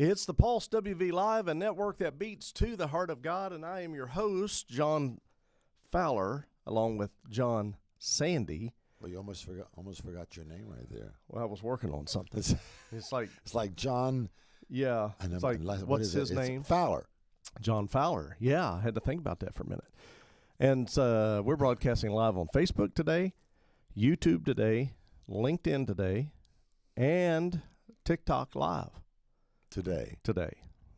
It's the Pulse WV Live, a network that beats to the heart of God, and I am your host, John Fowler, along with John Sandy. Well, you almost forgot your name right there. Well, I was working on something. It's like John. Yeah. It's like, what's his name? Fowler. John Fowler. Yeah, I had to think about that for a minute. And we're broadcasting live on Facebook today, YouTube today, LinkedIn today, and TikTok Live. Today.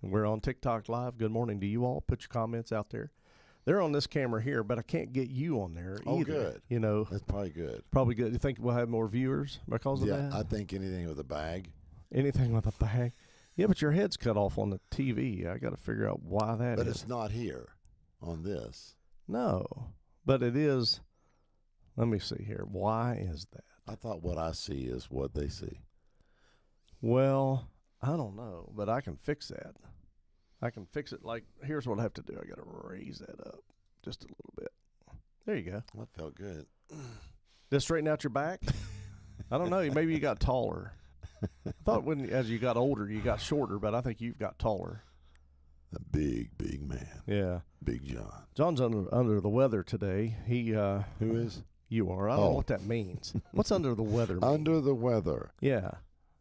We're on TikTok Live. Good morning to you all. Put your comments out there. They're on this camera here, but I can't get you on there either. Oh, good. You know. That's probably good. Probably good. You think we'll have more viewers because of that? Yeah, I think anything with a bag. Anything with a bag. Yeah, but your head's cut off on the TV. I got to figure out why that but is. It's not here on this. No, but it is. Let me see here. Why is that? I thought what I see is what they see. Well, I don't know, but I can fix that. I can fix it. Like, here's what I have to do. I got to raise that up just a little bit. There you go. That felt good. Just straighten out your back? I don't know. Maybe you got taller. I thought as you got older, you got shorter, but I think you've got taller. A big man. Yeah. Big John. John's under the weather today. He Who is? You are. I don't know what that means. What's under the weather mean? Under the weather. Yeah.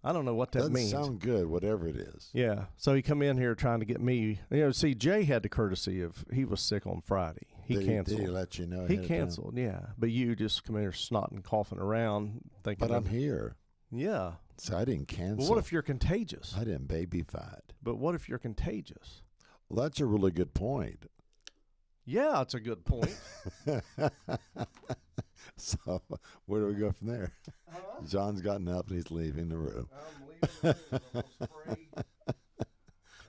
I don't know what that means. Doesn't sound good, whatever it is. Yeah. So he come in here trying to get me. You know, see, Jay had the courtesy of he was sick on Friday. He canceled. Did he let you know? He canceled, yeah. But you just come in here snotting, coughing around, thinking. But I'm here. Yeah. So I didn't cancel. Well, what if you're contagious? I didn't baby fight. But what if you're contagious? Well, that's a really good point. Yeah, it's a good point. So where do we go from there? John's gotten up and he's leaving the room. I'm leaving the room. I'm spray.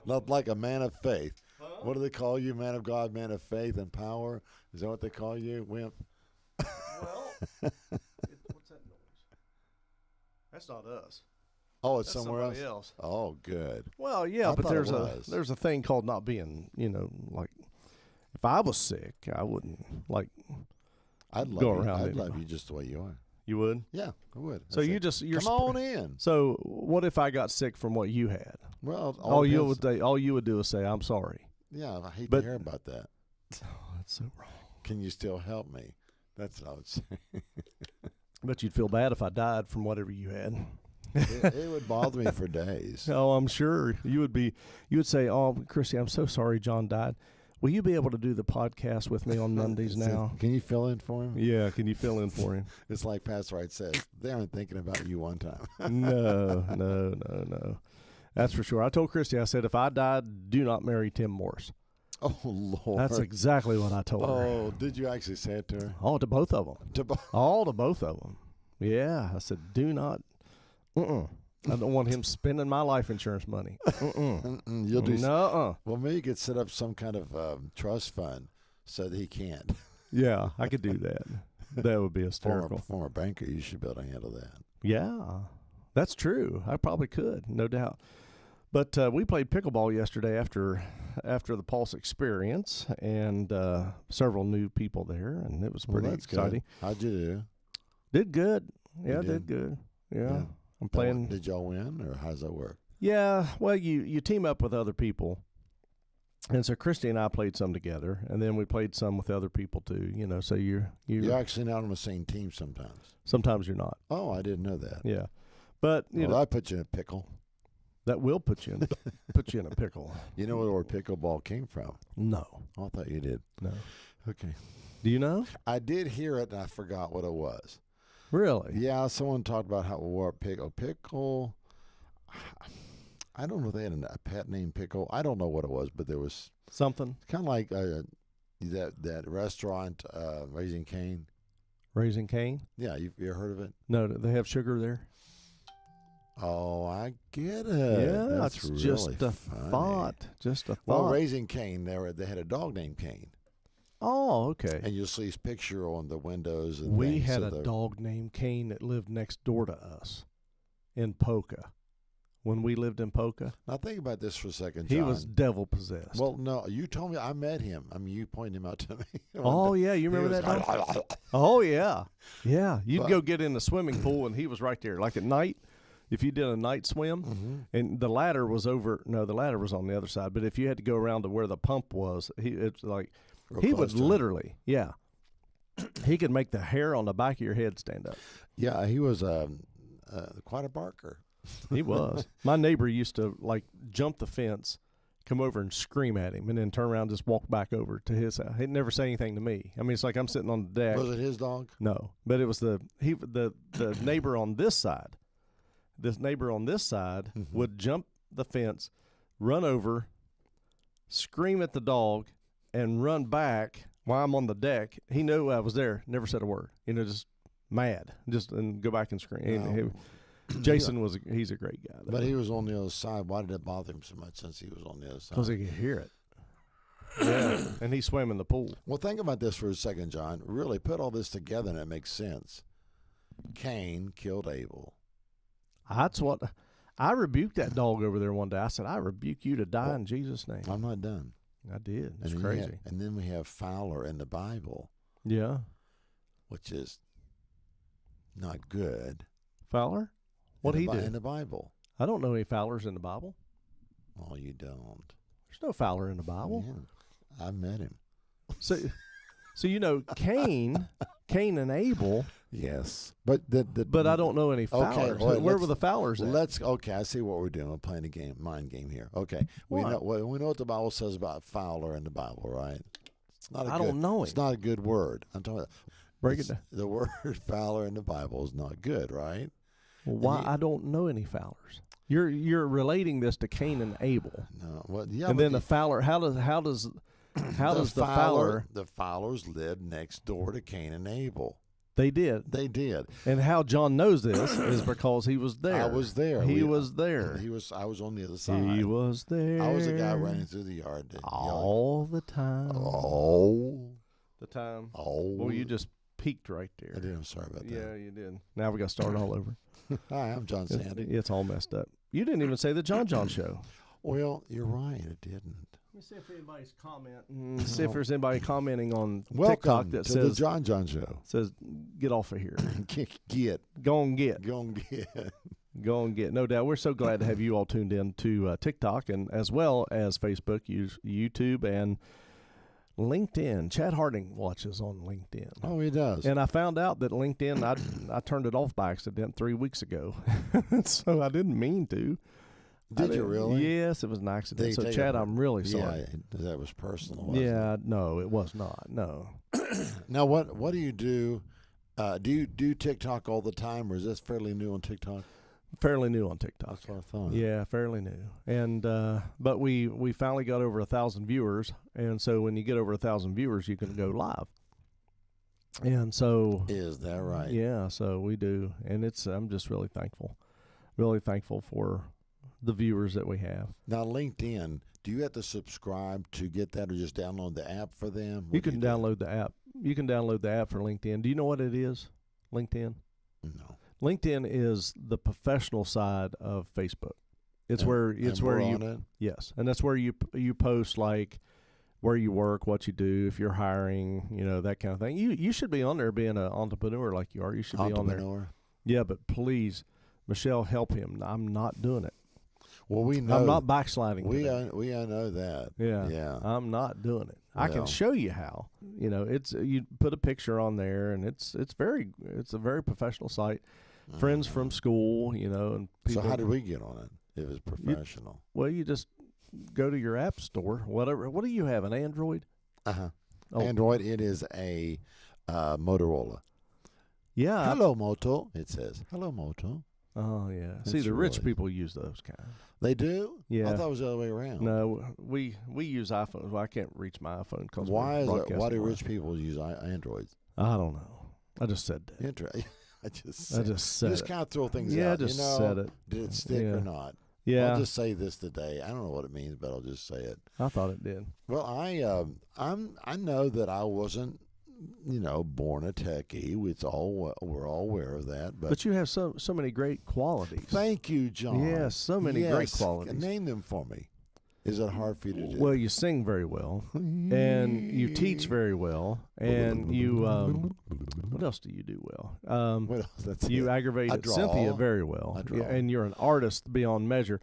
Not like a man of faith. Huh? What do they call you? Man of God, man of faith and power? Is that what they call you, wimp? Well, what's that noise? That's not us. Oh, it's That's somewhere somebody else? else. Oh, good. Well, yeah, but there's a thing called not being, like, if I was sick, I wouldn't, like, I'd love go you. around I'd anymore. love you just the way you are. You would? Yeah, I would. So you're come on in. So what if I got sick from what you had? Well, all you would do is say, I'm sorry. Yeah, I hate to hear about that. Oh, that's so wrong. Can you still help me? That's what I would say. But you'd feel bad if I died from whatever you had. It would bother me for days. Oh, I'm sure you would say, "Oh, Christy, I'm so sorry John died. Will you be able to do the podcast with me on Mondays now?" Can you fill in for him? Yeah, can you fill in for him? It's like Pastor Wright said, they aren't thinking about you one time. No. That's for sure. I told Christy, I said, if I died, do not marry Tim Morris. Oh, Lord. That's exactly what I told her. Oh, did you actually say it to her? Oh, to both of them. All to both of them. Yeah, I said, do not. I don't want him spending my life insurance money. You'll do no. Well, maybe you could set up some kind of trust fund so that he can't. Yeah, I could do that. That would be hysterical. Former banker, you should be able to handle that. Yeah, that's true. I probably could, no doubt. But we played pickleball yesterday after the Pulse experience, and several new people there, and it was pretty exciting. Good. How'd you do? Did good. Yeah, did good. Yeah. I'm playing. Did y'all win, or how's that work? Yeah, well, you team up with other people, and so Christy and I played some together, and then we played some with other people too. So you're actually not on the same team sometimes. Sometimes you're not. Oh, I didn't know that. Yeah, but I put you in a pickle. That will put you in a pickle. You know where pickleball came from? No. Oh, I thought you did. No. Okay. Do you know? I did hear it, and I forgot what it was. Really? Yeah, someone talked about how pickle. I don't know if they had a pet named Pickle. I don't know what it was, but there was something kind of like that restaurant, Raising Cane. Raising Cane? Yeah, you ever heard of it? No, do they have sugar there? Oh, I get it. Yeah, that's really just a funny. thought. Just a thought. Well, Raising Cane, they had a dog named Cane. Oh, okay. And you'll see his picture on the windows. And we had a dog named Kane that lived next door to us in Poca. When we lived in Poca. Now think about this for a second, John. He was devil possessed. Well, no, you told me I met him. I mean, you pointed him out to me. Oh, yeah, you remember that dog? Oh, yeah. Yeah, you'd go get in the swimming pool, and he was right there. Like at night, if you did a night swim, and the ladder was over. No, the ladder was on the other side. But if you had to go around to where the pump was, it's like he would literally, he could make the hair on the back of your head stand up. Yeah, he was quite a barker. He was. My neighbor used to like jump the fence, come over and scream at him, and then turn around and just walk back over to his house. He'd never say anything to me. I mean, it's like I'm sitting on the deck. Was it his dog? No, but it was the neighbor on this side. This neighbor on this side would jump the fence, run over, scream at the dog, and run back while I'm on the deck. He knew I was there, never said a word. Just mad, and go back and scream. Wow. Jason he's a great guy. But he was on the other side. Why did it bother him so much since he was on the other side? Because he could hear it. Yeah, and he swam in the pool. Well, think about this for a second, John. Really put all this together and it makes sense. Cain killed Abel. That's what I rebuked that dog over there one day. I said, I rebuke you to die in Jesus' name. I'm not done. I did. It's and crazy. And then we have Fowler in the Bible. Yeah. Which is not good. Fowler? What he did? In the Bible. I don't know any Fowlers in the Bible. Oh, you don't. There's no Fowler in the Bible. Yeah, I met him. So Cain and Abel. Yes, but but I don't know any Fowlers. Okay, where were the Fowlers at? Okay, I see what we're doing. We're playing a game, mind game here. Okay, we know what the Bible says about Fowler in the Bible, right? It's not. I don't know it. It's not a good word. I'm talking about. Break it down. The word Fowler in the Bible is not good, right? Well, why? I don't know any Fowlers. You're relating this to Cain and Abel. No, well, yeah. And then the Fowler. How does the Fowler? The Fowlers lived next door to Cain and Abel. They did. They did. And how John knows this is because he was there. I was there. He was there. I was on the other side. He was there. I was the guy running through the yard. All the time. All the time. All. Well, you just peaked right there. I did. I'm sorry about that. Yeah, you did. Now we got to start all over. Hi, I'm John Sandy. It's all messed up. You didn't even say the John Show. Well, you're right. It didn't. Let me see if anybody's commenting. See if there's anybody commenting on Welcome TikTok that to says the John Show. Says get off of here. Get. Go and get. Go and get. Go and get. No doubt. We're so glad to have you all tuned in to TikTok and as well as Facebook, YouTube, and LinkedIn. Chad Harding watches on LinkedIn. Oh, he does. And I found out that LinkedIn, I turned it off by accident 3 weeks ago. So I didn't mean to. Did you really? Yes, it was an accident. So, Chad, I'm really sorry. Yeah, that was personal, wasn't it? No, it was not. No. Now, what do you do? Do you do TikTok all the time, or is this fairly new on TikTok? Fairly new on TikTok. That's what I thought. Yeah, fairly new. And but we finally got over 1,000 viewers, and so when you get over 1,000 viewers, you can go live. And so is that right? Yeah, so we do, and I'm just really thankful for the viewers that we have. Now, LinkedIn, do you have to subscribe to get that, or just download the app for them? You can download the app. You can download the app for LinkedIn. Do you know what it is? LinkedIn? No. LinkedIn is the professional side of Facebook. It's where you on it? Yes, and that's where you post like where you work, what you do, if you're hiring, that kind of thing. You should be on there being an entrepreneur like you are. You should be on there. Yeah, but please, Michelle, help him. I'm not doing it. Well, we know. I'm not backsliding. We know that. Yeah. I'm not doing it. I can show you how. It's you put a picture on there, and it's a very professional site. Friends from school, and people. So how did we get on it? It was professional. You just go to your app store, whatever. What do you have? An Android? Oh. Android. It is a Motorola. Yeah. Hello, Moto. It says hello, Moto. Oh yeah. See, the rich people use those kind. They do? Yeah. I thought it was the other way around. No, we use iPhones. Well, I can't reach my iPhone because why do rich people use Androids? I don't know. I just said that. I just said it. Just kind of throw things out. Yeah, I just said it. Did it stick or not? Yeah. I'll just say this today. I don't know what it means, but I'll just say it. I thought it did. Well, I know that I wasn't, born a techie. We're all aware of that. But you have so many great qualities. Thank you, John. Yes, so many great qualities. Name them for me. Is it hard for you to do? Well, you sing very well, and you teach very well, and you. What else do you do well? What else? That's you it. aggravated Cynthia very well, and you're an artist beyond measure.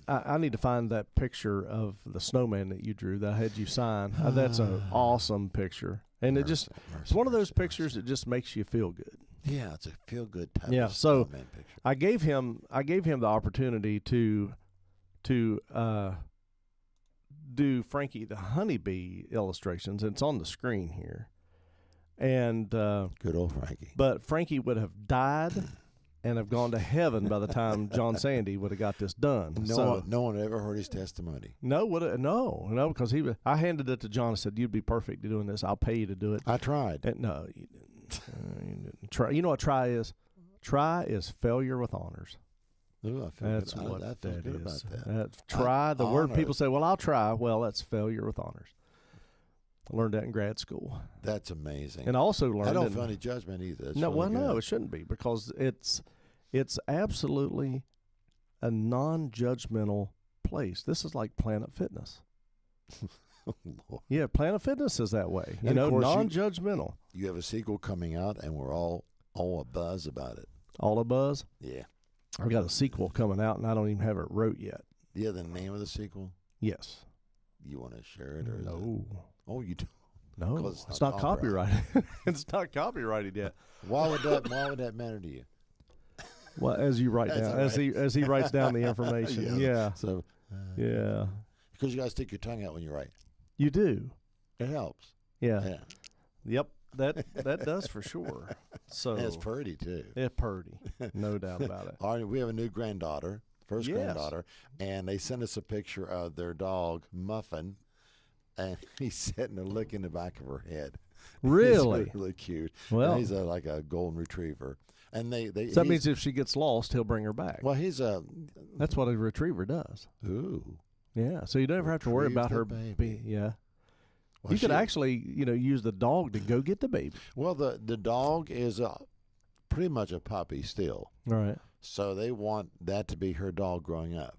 I need to find that picture of the snowman that you drew that I had you sign. That's an awesome picture, and it's one of those pictures that just makes you feel good. Yeah, it's a feel good type. Yeah, of so snowman picture. I gave him the opportunity to do Frankie the honeybee illustrations. And it's on the screen here, and good old Frankie. But Frankie would have died and have gone to heaven by the time John Sandy would have got this done. No one ever heard his testimony. No, because I handed it to John and said, "You'd be perfect to doing this. I'll pay you to do it." I tried. And no, you didn't. You didn't. Try. You know what try is? Try is failure with honors. Ooh, that's what I feel good is. About that. Try, the word people say, well, I'll try. Well, that's failure with honors. I learned that in grad school. That's amazing. And I also learned. I don't feel any judgment either. It's no, it shouldn't be, because it's absolutely a non-judgmental place. This is like Planet Fitness. Yeah, Planet Fitness is that way. You know, non-judgmental. You have a sequel coming out, and we're all abuzz about it. All abuzz? Yeah. I've got a sequel coming out, and I don't even have it wrote yet. Do you have the name of the sequel? Yes. You want to share it? Or No. Oh, you don't? No, it's not copyrighted. It's not copyrighted yet. Why would that matter to you? Well, as you write down, as he writes down the information. Yeah. So. Yeah. Because you got to stick your tongue out when you write. You do. It helps. Yeah. Yep. That does for sure. So. And it's purdy too. It's purdy, no doubt about it. All right, we have a new granddaughter, granddaughter, and they sent us a picture of their dog Muffin, and he's sitting there licking the back of her head. Really? He's really cute. Well, and he's like a golden retriever, and so that means if she gets lost, he'll bring her back. Well, that's what a retriever does. Ooh. Yeah, so you never have to worry about her baby. Yeah. Well, you could actually, use the dog to go get the baby. Well, the dog is pretty much a puppy still. Right. So they want that to be her dog growing up.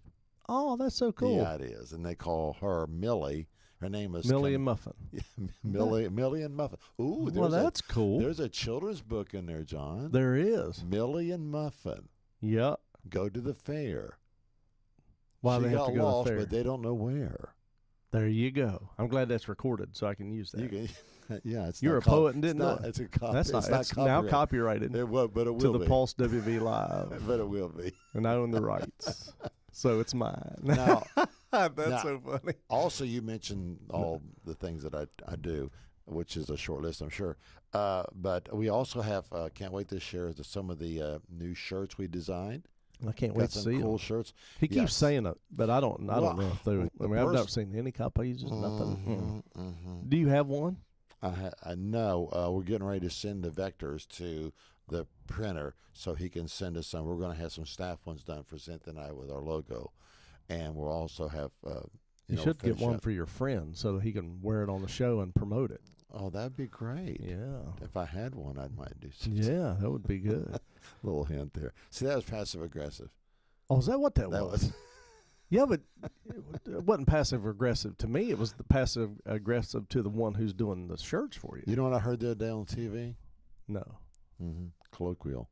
Oh, that's so cool. Yeah, it is. And they call her Millie. Her name is Millie and Muffin. Yeah, Millie and Muffin. Ooh, well, that's cool. There's a children's book in there, John. There is. Millie and Muffin. Yep. Go to the fair. Why they have to go lost, to the fair? But they don't know where. There you go. I'm glad that's recorded so I can use that. Yeah, you're a poet and didn't know it. It's a copy. That's now copyrighted. It will, but it will to the Pulse WV Live. But it will be. And I own the rights, so it's mine. Now, that's so funny. Also, you mentioned all the things that I do, which is a short list, I'm sure. But we also have can't wait to share some of the new shirts we designed. I can't wait to see cool shirts. He keeps saying it, but I don't know if they're. I mean, I've not seen any copies, nothing. Do you have one? I know. We're getting ready to send the vectors to the printer so he can send us some. We're going to have some staff ones done for Cynthia and I with our logo, and we'll also have. You should get one for your friend so that he can wear it on the show and promote it. Oh, that'd be great. Yeah. If I had one, I might do something. Yeah, that would be good. Little hint there. See, that was passive aggressive. Oh, is that what that was? Yeah, but it wasn't passive aggressive to me. It was the passive aggressive to the one who's doing the shirts for you. You know what I heard the other day on TV? No. Colloquial.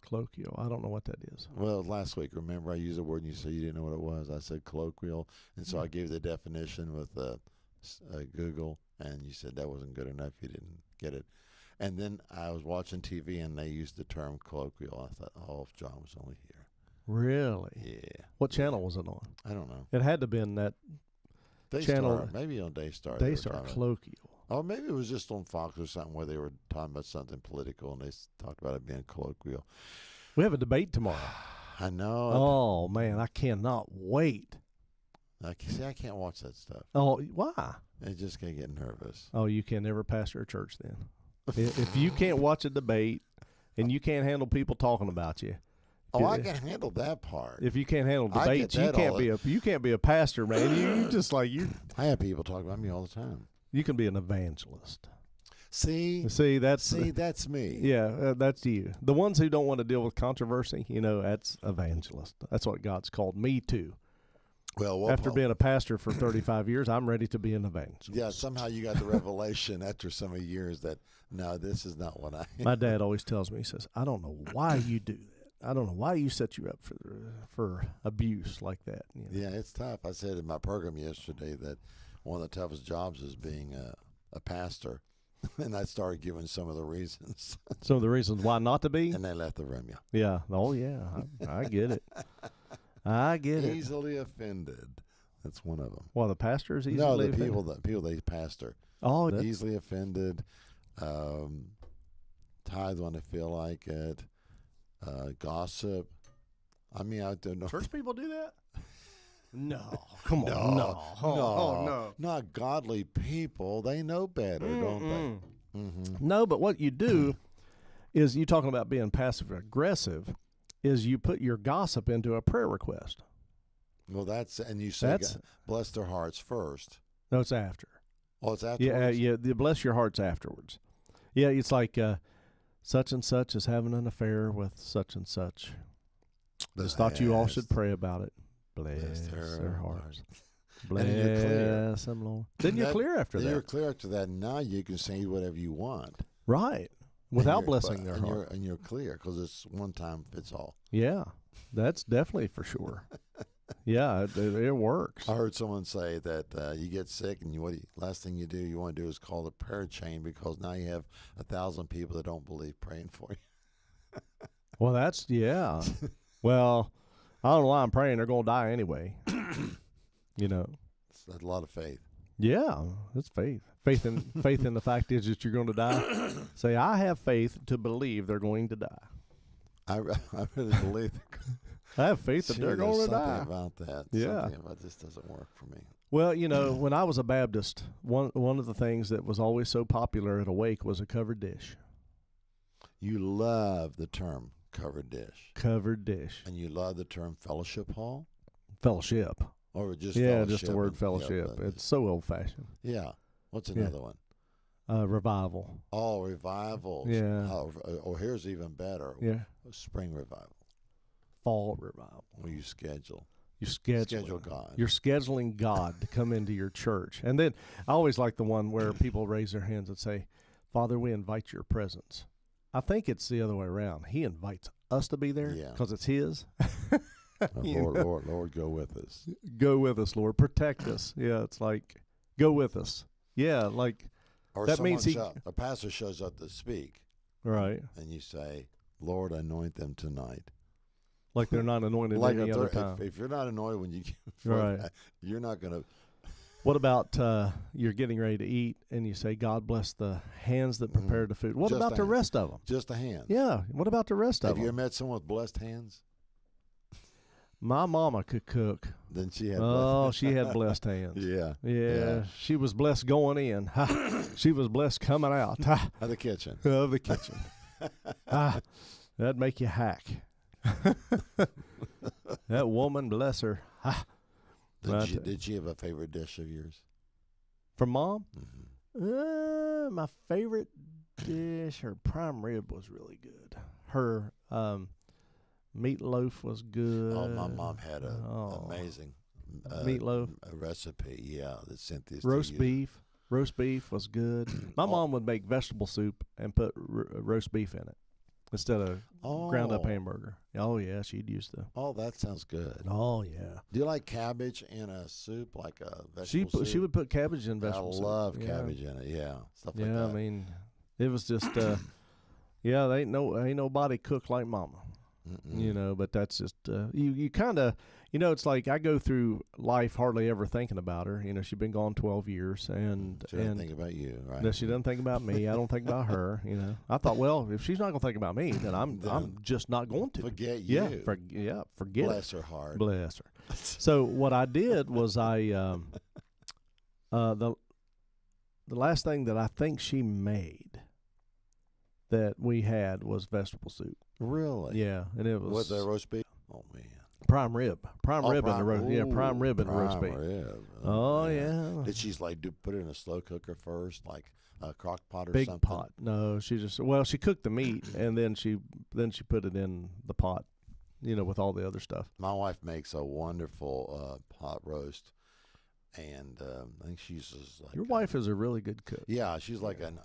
Colloquial. I don't know what that is. Well, last week, remember I used a word and you said you didn't know what it was. I said colloquial, and so I gave the definition with Google, and you said that wasn't good enough. You didn't get it. And then I was watching TV, and they used the term colloquial. I thought, oh, if John was only here. Really? Yeah. What channel was it on? I don't know. It had to have been that channel. Maybe on Daystar. Daystar, colloquial. Or maybe it was just on Fox or something where they were talking about something political, and they talked about it being colloquial. We have a debate tomorrow. I know. Oh, man, I cannot wait. I can't watch that stuff. Oh, why? I just can't get nervous. Oh, you can never pastor a church then. If you can't watch a debate and you can't handle people talking about you. Oh, I can handle that part. If you can't handle debates, you can't be a pastor, man. You just like you. I have people talk about me all the time. You can be an evangelist. See, that's me. Yeah, that's you. The ones who don't want to deal with controversy, that's evangelist. That's what God's called me to. Well, After being a pastor for 35 years, I'm ready to be an evangelist. yeah, somehow you got the revelation after so many years that no, this is not what I am. My dad always tells me, he says, I don't know why you do that. I don't know why you set you up for abuse like that. You know? Yeah, it's tough. I said in my program yesterday that one of the toughest jobs is being a pastor. And I started giving some of the reasons. Some of the reasons why not to be? And they left the room, yeah. Yeah. Oh, yeah. I get it. I get it. Easily offended. That's one of them. Well, the pastor is easily No, the offended? people they pastor. Oh, that's, Easily offended. Tithe when they feel like it. Gossip. I mean, I don't know. church people do that? No. Come on. No. No. Oh, no. Not godly people. They know better, don't they? Mm-hmm. No, but what you do is, you talking about being passive aggressive, is you put your gossip into a prayer request. Well, and you say, bless their hearts first. No, it's after. Oh, it's afterwards? Yeah, the bless your hearts afterwards. Yeah, it's like such and such is having an affair with such and such. Just thought you all should pray about it. Bless their hearts. Bless them, Lord. Then you're clear after that. You're clear after that. Now you can say whatever you want. Right. Without blessing their heart. And you're clear because it's one time fits all. Yeah, that's definitely for sure. Yeah, it works. I heard someone say that you get sick and last thing you want to do is call the prayer chain because now you have 1,000 people that don't believe praying for you. Well, yeah. Well, I don't know why I'm praying. They're going to die anyway. You know. It's a lot of faith. Yeah, it's faith. Faith in the fact is that you're going to die. Say, I have faith to believe they're going to die. I really believe I have faith that they're going to die. Something about that. Yeah. Something about this doesn't work for me. Well, you know, when I was a Baptist, one of the things that was always so popular at a wake was a covered dish. You love the term covered dish. Covered dish. And you love the term fellowship hall? Fellowship. Or just fellowship? Just the word fellowship. It's so old-fashioned. Yeah. What's another one? Revival. Oh, revivals. Yeah. Oh, here's even better. Yeah. Spring revival. Fall revival. Well, you schedule. You schedule God. You're scheduling God to come into your church. And then I always like the one where people raise their hands and say, Father, we invite your presence. I think it's the other way around. He invites us to be there because it's his. Lord, go with us. Go with us, Lord. Protect us. Yeah, it's like, go with us. Yeah, like, or that means a pastor shows up to speak. Right. And you say, Lord, anoint them tonight. Like they're not anointed like any other time. If you're not anointed when you get right. You're not going to. What about you're getting ready to eat and you say, God bless the hands that prepared the food. What just about the rest of them? Just the hands. Yeah. What about the rest of them? Have you ever met someone with blessed hands? My mama could cook. Then she had. She had blessed hands. Yeah. She was blessed going in. She was blessed coming out. Of the kitchen. Of the kitchen. That'd make you hack. That woman, bless her. Did she have a favorite dish of yours? From Mom? Mm-hmm. My favorite dish, her prime rib was really good. Her meatloaf was good. Oh, my mom had an amazing meatloaf recipe. Yeah, that sent this roast beef. Roast beef was good. My mom would make vegetable soup and put roast beef in it instead of ground up hamburger. Oh yeah, she'd use the. Oh, that sounds good. Oh yeah. Do you like cabbage in a soup, like a vegetable soup? She would put cabbage in vegetable soup. I love cabbage in it. Yeah, stuff like that. Yeah, I mean, it was just. There ain't nobody cook like Mama. Mm-mm. You know, but that's just you kind of, you know, it's like I go through life hardly ever thinking about her. You know, she's been gone 12 years, and she doesn't think about you, right? No, she doesn't think about me. I don't think about her. You know, I thought, well, if she's not going to think about me, then I'm just not going to forget you. Forget. Bless her heart. Bless her. So what I did was the last thing that I think she made that we had was vegetable soup. Really? Yeah, and it was the roast beef. Oh man, prime rib and the roast. Yeah, prime rib and roast beef. Oh yeah. Did she put it in a slow cooker first, like a crock pot or big something? Pot? No, she cooked the meat and then she put it in the pot. with all the other stuff. My wife makes a wonderful pot roast, and I think she's just like Your wife is a really good cook. Yeah, she's like an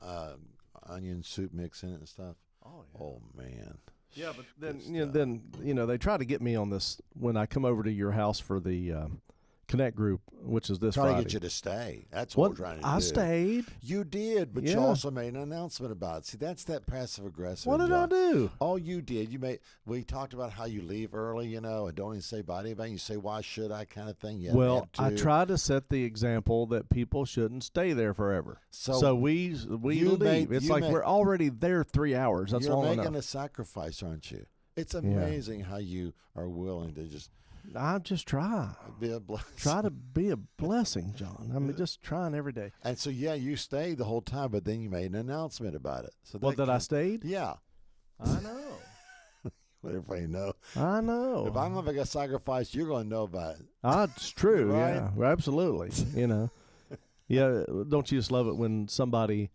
onion soup mix in it and stuff. Oh yeah. Oh man. Yeah, but then they try to get me on this when I come over to your house for the Connect group, which is this Trying Friday. to get you to stay. That's what we're trying to do. I stayed. You did, but you also made an announcement about it. See, that's that passive aggressive. What did I do? Oh, you did. We talked about how you leave early, and don't even say bye to anybody. You say, why should I kind of thing. Yeah. Well, I try to set the example that people shouldn't stay there forever. So we leave. It's like we're already there 3 hours. That's long enough. You're making a sacrifice, aren't you? It's amazing how you are willing to just. I just try. Be a blessing. Try to be a blessing, John. I mean, just trying every day. And so, you stayed the whole time, but then you made an announcement about it. So that I stayed? Yeah. I know. Let everybody know. I know. If I'm going to make a sacrifice, you're going to know about it. It's true. Right? Yeah, absolutely. Yeah. Don't you just love it when somebody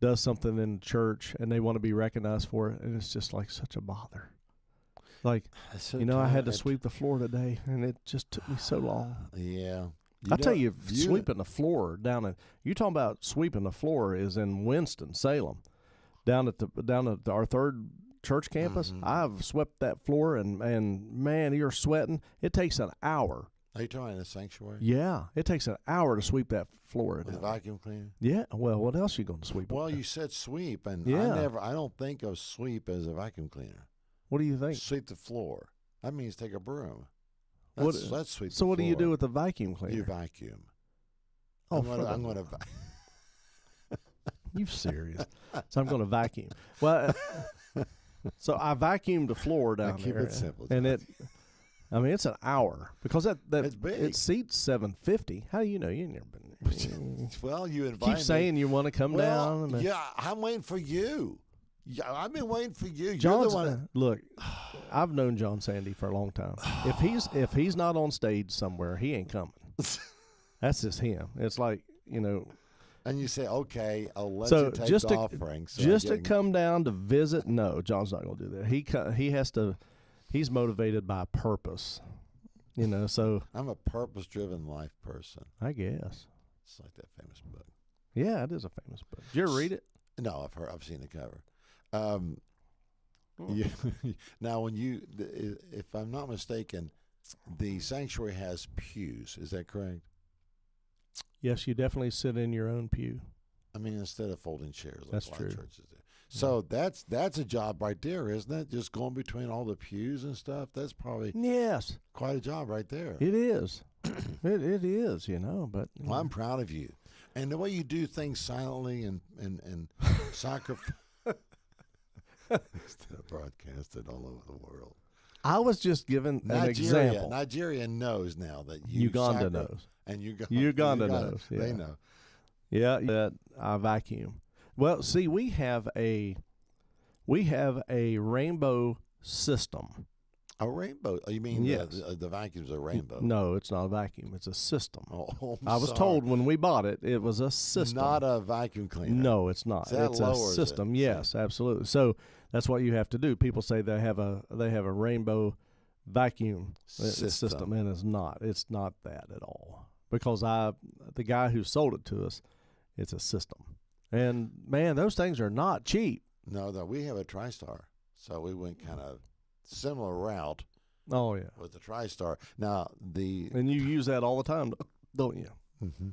does something in church and they want to be recognized for it, and it's just like such a bother. Like, I had to sweep the floor today, and it just took me so long. Yeah. I tell you, sweeping the floor you're talking about sweeping the floor is in Winston-Salem, down at our third church campus. Mm-hmm. I've swept that floor, and man, you're sweating. It takes an hour. Are you talking in a sanctuary? Yeah, it takes an hour to sweep that floor. With a vacuum cleaner? Yeah. Well, what else are you going to sweep? Well, you said sweep, and I don't think of sweep as a vacuum cleaner. What do you think? Sweep the floor. That means take a broom. Let's sweep the floor. So what do you do with the vacuum cleaner? You vacuum. Oh, I'm going to You serious? So I'm going to vacuum. Well, so I vacuumed the floor down there. Keep it simple. And it's an hour because it's big. It seats 750. How do you know? You've never been there. Well, you invite Keep saying you want to come down. Yeah, I'm waiting for you. Yeah, I've been waiting for you. John's, You're the one. Look, I've known John Sandy for a long time. If he's not on stage somewhere, he ain't coming. That's just him. It's like, And you say, okay, I'll let you take the offering. So just to come down to visit, no, John's not going to do that. He has to. He's motivated by purpose, So I'm a purpose-driven life person. I guess it's like that famous book. Yeah, it is a famous book. Did you ever read it? No, I've seen the cover. Now, if I'm not mistaken, the sanctuary has pews. Is that correct? Yes, you definitely sit in your own pew. I mean, instead of folding chairs, like that's a lot true. Of churches do. So that's a job right there, isn't it? Just going between all the pews and stuff. That's probably quite a job right there. It is. it is, But well, I'm proud of you, and the way you do things silently and sacrifice. Instead of broadcasted all over the world. I was just given an example. Nigeria knows now that you Uganda knows. And Uganda knows. Yeah. They know. Yeah, that I vacuum. Well, see, we have a rainbow system. A rainbow? You mean yes. the vacuum's a rainbow? No, it's not a vacuum. It's a system. Oh, I was told when we bought it, it was a system. Not a vacuum cleaner. No, it's not. It's a system. Yes, absolutely. So that's what you have to do. People say they have a rainbow vacuum system, and it's not. It's not that at all. Because the guy who sold it to us, it's a system. And man, those things are not cheap. No, we have a TriStar, so we went kind of similar route. Oh yeah, with the TriStar. Now and you use that all the time, don't you? Mm-hmm.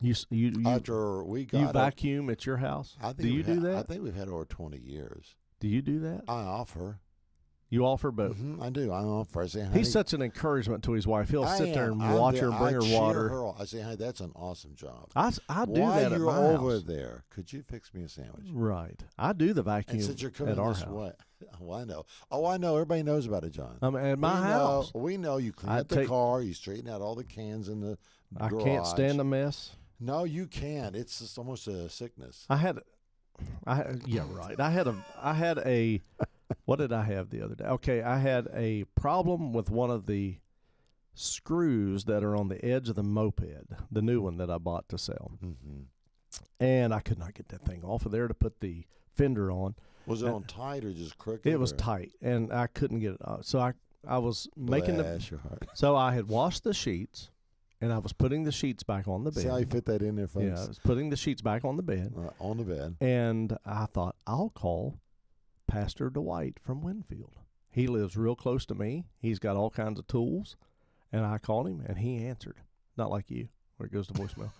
You after we got you vacuum at your house. Do you do that? I think we've had over 20 years. Do you do that? I offer. You offer both. Mm-hmm, I do. I offer. I say, honey, he's such an encouragement to his wife. He'll sit there and watch her, bring her water. I say, honey, that's an awesome job. I do that at my house. While you're over there, could you fix me a sandwich? Right. I do the vacuum and since you're coming at our this house. Way, I know. Oh, I know. Everybody knows about it, John. At my house. We know you clean up the car. You straighten out all the cans in the garage. I can't stand the mess. No, you can't. It's just almost a sickness. Yeah, right. I had a what did I have the other day? Okay, I had a problem with one of the screws that are on the edge of the moped, the new one that I bought to sell. Mm-hmm. And I could not get that thing off of there to put the fender on. Was it on tight or just crooked? It was tight, and I couldn't get it off. So I was making Bless your heart. So I had washed the sheets, and I was putting the sheets back on the bed. See how you fit that in there, folks? Yeah, I was putting the sheets back on the bed. On the bed. And I thought, I'll call Pastor Dwight from Winfield. He lives real close to me. He's got all kinds of tools. And I called him, and he answered. Not like you, where it goes to voicemail.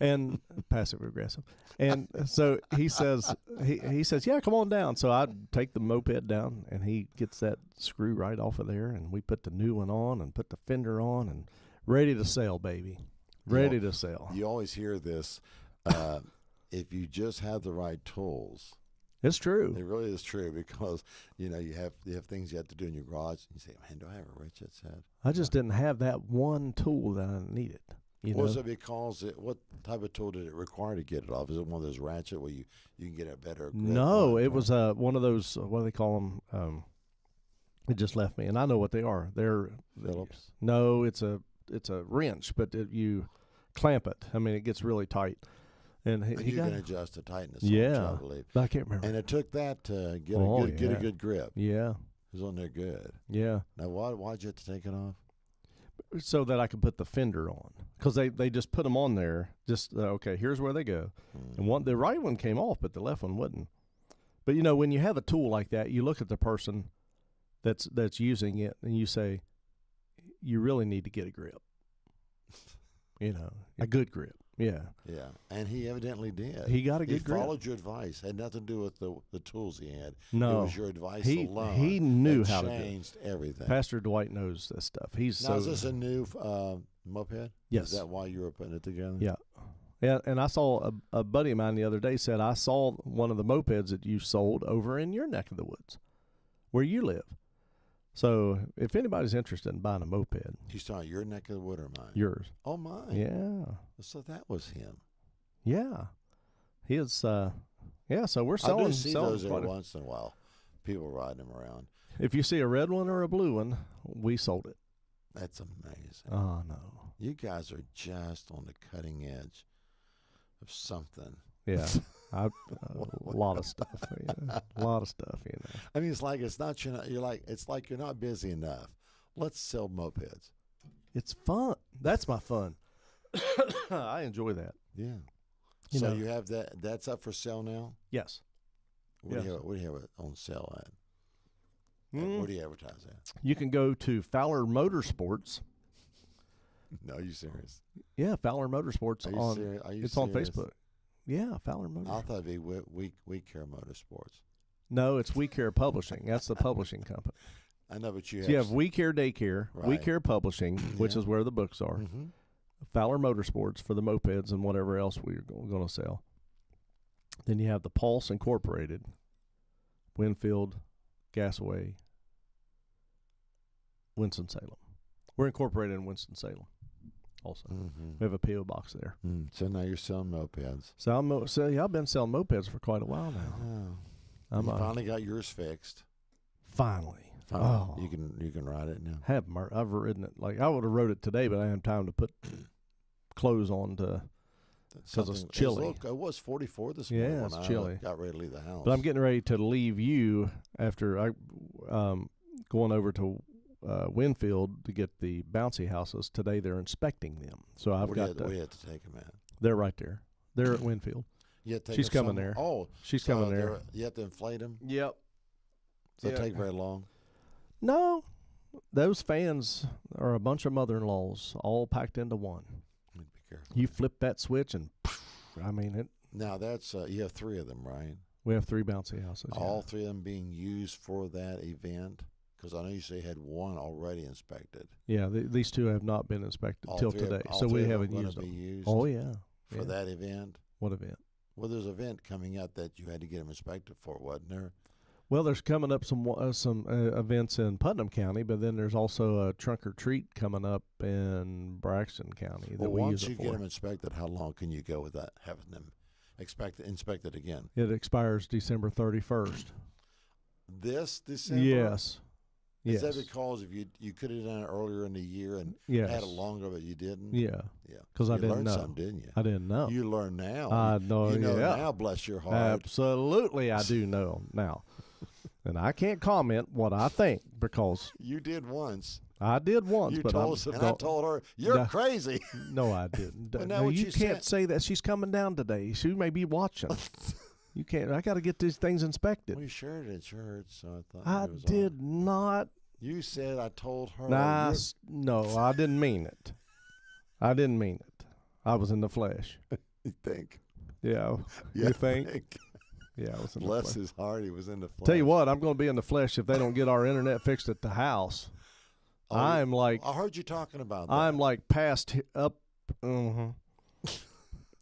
And passive aggressive. And so he says, he says, yeah, come on down. So I take the moped down, and he gets that screw right off of there, and we put the new one on and put the fender on, and ready to sell, baby. Ready to sell. You always hear this, if you just have the right tools. It's true. It really is true, because you have things you have to do in your garage, and you say, man, do I have a ratchet set? I just didn't have that one tool that I needed. Was it because what type of tool did it require to get it off? Is it one of those ratchet where you can get a better grip? No, it was one of those, what do they call them? It just left me, and I know what they are. They're Phillips? No, it's a wrench, but you clamp it. I mean, it gets really tight. And he you can adjust the tightness. Yeah, I believe. I can't remember. And it took that to get a good grip. Yeah. It was on there good. Yeah. Now, why'd you have to take it off? So that I could put the fender on, because they just put them on there. Just okay, here's where they go, and the right one came off, but the left one wouldn't. But when you have a tool like that, you look at the person that's using it, and you say, you really need to get a grip. A good grip. Yeah. Yeah, and he evidently did. He got a good grip. He followed your advice. Had nothing to do with the tools he had. No. It was your advice alone. He knew how to do it. Changed everything. Pastor Dwight knows this stuff. Is this a new moped? Yes. Is that why you were putting it together? Yeah. Yeah, and I saw a buddy of mine the other day said, I saw one of the mopeds that you sold over in your neck of the woods, where you live. So if anybody's interested in buying a moped. He's talking your neck of the wood or mine? Yours. Oh, mine. Yeah. So that was him. Yeah. He is, so we're selling. I do see those every once in a while. People riding them around. If you see a red one or a blue one, we sold it. That's amazing. Oh, no. You guys are just on the cutting edge of something. Yeah. A lot of stuff. A lot of stuff, I mean, it's like it's like you're not busy enough. Let's sell mopeds. It's fun. That's my fun. I enjoy that. Yeah. So you have that. That's up for sale now? Yes. What do you have it on sale at? Where do you advertise at? You can go to Fowler Motorsports. No, are you serious? Yeah, Fowler Motorsports. Are you it's serious? on Facebook. Yeah, Fowler Motorsports. I thought it'd be We Care Motorsports. No, it's We Care Publishing. That's the publishing company. I know, but you have We Care Daycare, right. We Care Publishing, which is where the books are. Mm-hmm. Fowler Motorsports for the mopeds and whatever else we're going to sell. Then you have the Pulse Incorporated, Winfield, Gassaway, Winston-Salem. We're incorporated in Winston-Salem also. Mm-hmm. We have a P.O. box there. So now you're selling mopeds. I've been selling mopeds for quite a while now. Oh. You finally got yours fixed. Finally. Oh. You can ride it now. I've ridden it. Like, I would have rode it today, but I didn't have time to put clothes on because it's chilly. It was 44 this morning. Yeah, it's chilly. I got ready to leave the house. But I'm getting ready to leave you after I going over to Winfield to get the bouncy houses. Today they're inspecting them. So where do you have to take them at? They're right there. They're at Winfield. She's coming there. Oh, she's coming there. You have to inflate them? Yep. Does it take very long? No. Those fans are a bunch of mother-in-laws all packed into one. Be careful. You flip that switch and, I mean it. Now that's you have 3 of them, right? We have 3 bouncy houses. All 3 of them being used for that event? Because I know you say you had 1 already inspected. Yeah, these 2 have not been inspected till today, so we haven't used them. Used oh yeah, for that event. What event? Well, there's an event coming up that you had to get them inspected for, wasn't there? Well, there's coming up some events in Putnam County, but then there's also a trunk or treat coming up in Braxton County that we use it for. Once you get them inspected, how long can you go without having them inspected again? It expires December 31st. This December? Yes. Is Yes. that because if you could have done it earlier in the year and Yes. had it longer, but you didn't? Yeah. Yeah. Because I You didn't learned know. something, didn't you? I didn't know. You learn now. I know. You know yeah. now, bless your heart. Absolutely, I do know now. And I can't comment what I think because You did once. I did once. You but told us, and I told her, you're No. crazy. No, I didn't. Isn't that No, what you you can't said? say that. She's coming down today. She may be watching. You can't. I got to get these things inspected. We shared it at church, so I thought I it was did not. You said I told her. No, I didn't mean it. I didn't mean it. I was in the flesh. You think? Yeah. Yeah, You think? Yeah, I was in the Bless flesh. his heart, he was in the flesh. Tell you what, I'm going to be in the flesh if they don't get our internet fixed at the house. Oh, I'm like, I heard you talking about that. I'm like past up.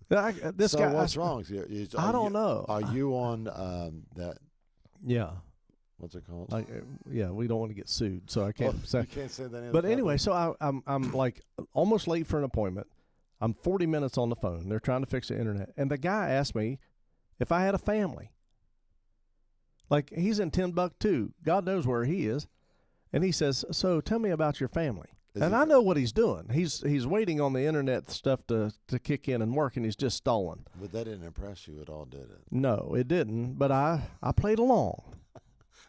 This so guy. what's wrong? I don't know. Are you on that? Yeah. What's it called? Yeah, we don't want to get sued, so I can't say. You can't say that. But anyway, so I'm like almost late for an appointment. I'm 40 minutes on the phone. They're trying to fix the internet, and the guy asked me if I had a family. Like he's in Timbuktu. God knows where he is, and he says, "So tell me about your family." And I know what he's doing. He's waiting on the internet stuff to kick in and work, and he's just stalling. But that didn't impress you at all, did it? No, it didn't. But I played along.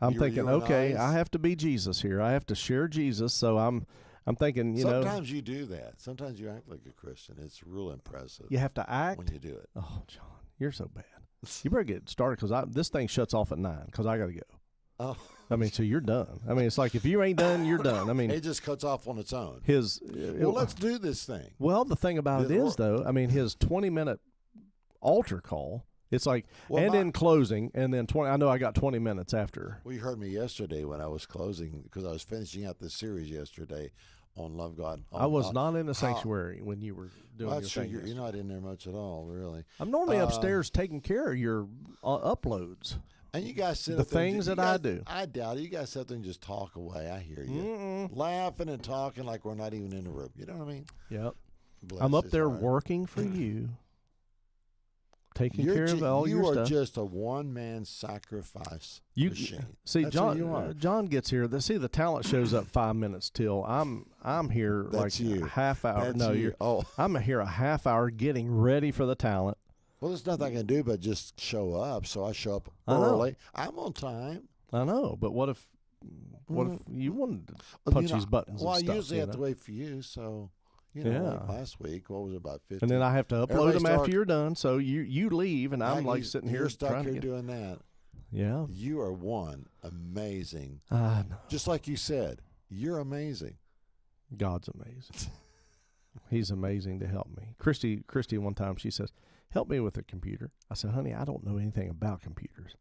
I'm thinking, okay, nice. I have to be Jesus here. I have to share Jesus. So I'm thinking, Sometimes you do that. Sometimes you act like a Christian. It's real impressive. You have to act when you do it. Oh, John, you're so bad. You better get started because this thing shuts off at 9 because I got to go. Oh. I mean, so you're done. I mean, it's like if you ain't done, you're done. I mean, it just cuts off on its own. Well, let's do this thing. Well, the thing about it is, though, I mean, his 20-minute altar call. It's like, in closing, and then 20. I know I got 20 minutes after. Well, you heard me yesterday when I was closing because I was finishing out this series yesterday on Love God. I was not in the sanctuary when you were doing your thing. You're not in there much at all, really. I'm normally upstairs taking care of your uploads. And you guys sit the up there things that I do. I doubt it. You guys sit up there and just talk away. I hear you. Laughing and talking like we're not even in the room. You know what I mean? Yep. Bless I'm up his there heart. working for you. Taking care of all your stuff. You are just a one-man sacrifice machine. See, That's who you are. John gets here. The talent shows up 5 minutes till. I'm here That's like you. a half hour. That's you. I'm here a half hour getting ready for the talent. Well, there's nothing I can do but just show up. So I show up early. I'm on time. I know, but what if you wanted to punch these buttons? Well, and stuff, I usually have to wait for you. So, like last week, what was it, about 15? And then I have to upload them after you're done. So you leave, and I'm like sitting here. You're stuck trying here to doing that. Yeah. You are one amazing. I know. Just like you said, you're amazing. God's amazing. He's amazing to help me. Christy, one time she says, "Help me with a computer." I said, "Honey, I don't know anything about computers."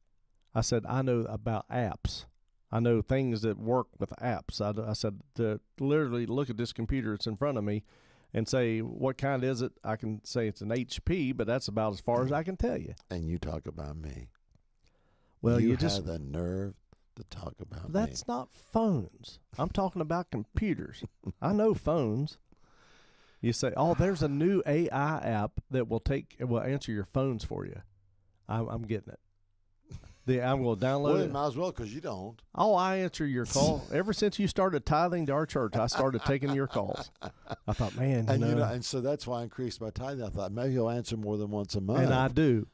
I said, "I know about apps. I know things that work with apps." I said, to literally look at this computer that's in front of me and say, what kind is it? I can say it's an HP, but that's about as far as I can tell you. And you talk about me. Well, you just have the nerve to talk about me. That's not phones. I'm talking about computers. I know phones. You say, "Oh, there's a new AI app that will answer your phones for you." I'm getting it. I'm going to download well, it. You might as well because you don't. Oh, I answer your call. Ever since you started tithing to our church, I started taking your calls. I thought, man, and so that's why I increased my tithing. I thought maybe he'll answer more than once a month. And I do.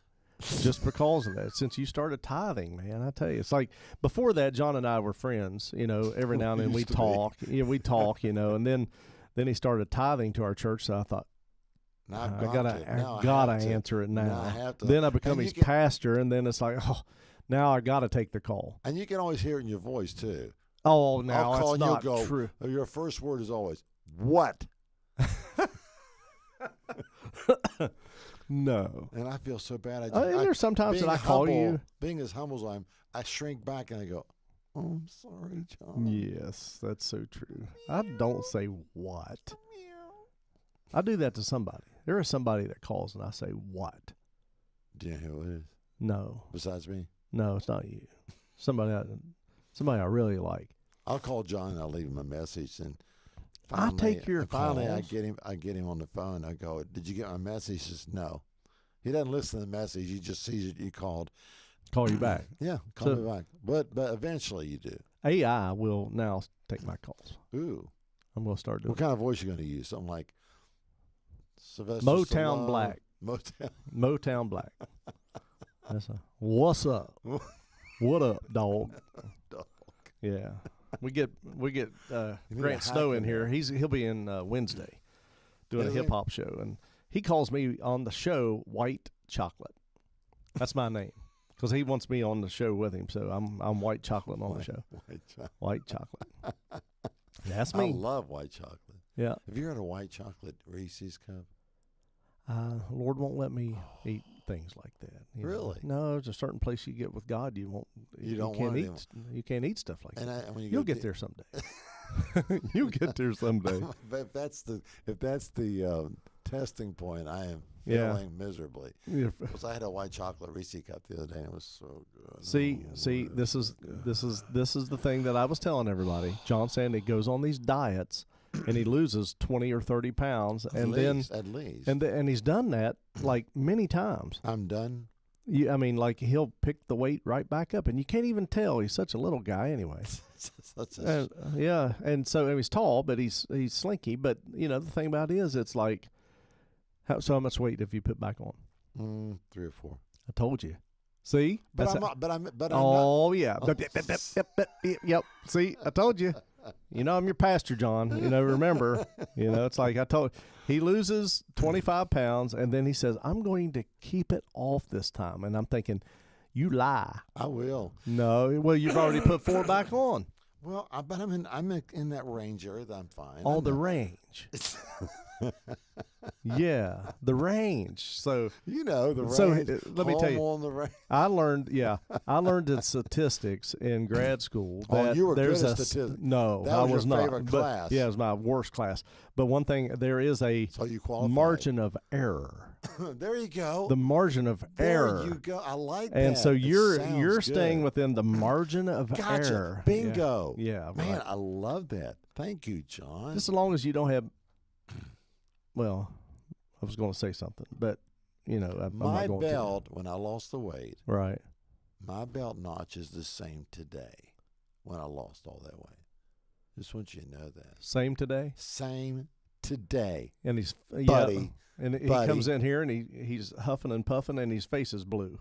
Just because of that. Since you started tithing, man, I tell you. It's like before that, John and I were friends, every now and then we talk. We talk, and then he started tithing to our church, so I thought, I gotta answer it now. Now I have to. Then I become his pastor, and then it's like, oh, now I gotta take the call. And you can always hear it in your voice too. Oh, now I'll call that's and not true. Your first word is always "what." No. And I feel so bad. There's sometimes that I call you. Being as humble as I am, I shrink back and I go, "Oh, I'm sorry, John." Yes, that's so true. I don't say what. I do that to somebody. There is somebody that calls and I say what. Do you know who it is? No. Besides me? No, it's not you. Somebody I really like. I'll call John and I'll leave him a message and I take your finally calls. I get him on the phone. I go, "Did you get my message?" He says, "No." He doesn't listen to the message. He just sees it. You called. call you back. Yeah, call me back. But eventually you do. AI will now take my calls. Ooh. I'm going to start doing What kind of voice you going to use? Something like Sylvester Motown Stallone? Black. Motown. Motown Black. That's a, what's up? What up, dog? Dog. Yeah. We get need Grant a Snow hack in in here. there. He'll be in Wednesday doing Is a he? hip hop show, and he calls me on the show White Chocolate. That's my name because he wants me on the show with him. So I'm White Chocolate on the show. White chocolate. White Chocolate. That's I me. love white chocolate. Yeah. Have you had a white chocolate Reese's cup? Lord won't let me eat things like that. You know. Really? No, there's a certain place you get with God. You won't. You don't can't want it eat. You can't eat stuff like that. And when you You'll go get there someday. You'll get there someday. But if that's the testing point, I am Yeah. failing miserably. Yeah. Because I had a white chocolate Reese's cup the other day, and it was so good. See, Oh, this is the thing that I was telling everybody. John Sandy goes on these diets, and he loses 20 or 30 pounds, and at least. and he's done that like many times. I'm done. I mean, like he'll pick the weight right back up, and you can't even tell. He's such a little guy anyway. Yeah, and so he's tall, but he's slinky. But you know, the thing about it is, it's like, how much weight have you put back on? 3 or 4. I told you. See, But I'm not. Oh yeah. Yep. See, I told you. You know I'm your pastor, John. You know, remember. You know, it's like I told. He loses 25 pounds, and then he says, "I'm going to keep it off this time." And I'm thinking, you lie. I will. No, well, you've already put 4 back on. Well, but I'm in that range area. That I'm fine. Oh, the range. Yeah, the range. So you know the range. So let me tell you, on the range. I learned in statistics in grad school. That you were there's good at a statistics. No, That I was was your not. favorite But, class. Yeah, it was my worst class. But one thing, there is a So you qualified. margin of error. There you go. The margin of error. There you go. I like that. And so It you're sounds staying good. within the margin of Gotcha. error. Bingo. Yeah, Man, right. I love that. Thank you, John. Just as long as you don't have. Well, I was going to say something, but you know, I'm my not going belt, when I lost the weight, to. Right. my belt notch is the same today when I lost all that weight. Just want you to know that. Same today. Same today. And he's Buddy. and he Buddy. comes in here and he's huffing and puffing and his face is blue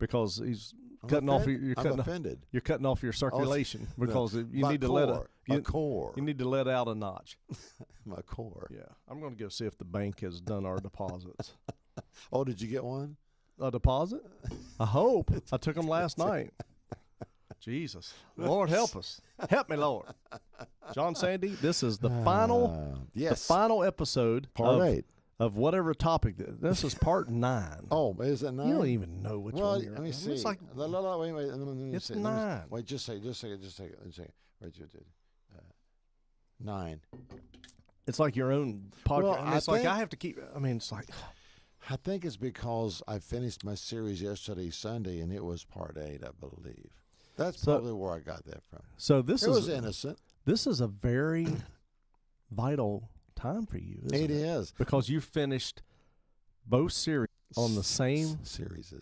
because he's cutting off your I'm offended. you're cutting off your circulation because you My need to core. let My core. you need to let out a notch. My core. Yeah, I'm going to go see if the bank has done our deposits. Oh, did you get one? A deposit? I hope. I took them last night. Jesus, Lord help us, help me, Lord. John Sandy, this is the final episode Part 8. of whatever topic. This is part 9. Oh, is it 9? You don't even know which one you're let me on. see. It's like Wait. Let me it's see. 9. Wait, just a second. Wait, 9. It's like your own podcast. Well, I mean, it's like I have to keep. I mean, it's like I think it's because I finished my series yesterday, Sunday, and it was part 8, I believe. That's probably where I got that from. So this was innocent. This is a very vital time for you. Isn't it is because you finished both series on the same series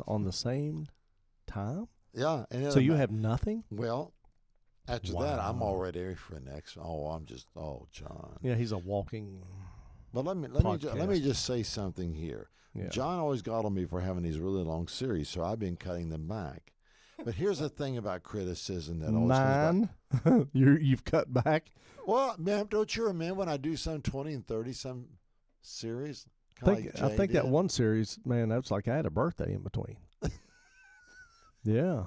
on the same time. Yeah, and so you have nothing. Well, after that, I'm already ready for the next. John. Yeah, he's a walking. But let me just say something here. Yeah. John always got on me for having these really long series, so I've been cutting them back. But here's the thing about criticism that always comes back. You've cut back. Well, man, don't you remember when I do some 20 and 30 some series? I think that one series, man, that's like I had a birthday in between. Yeah,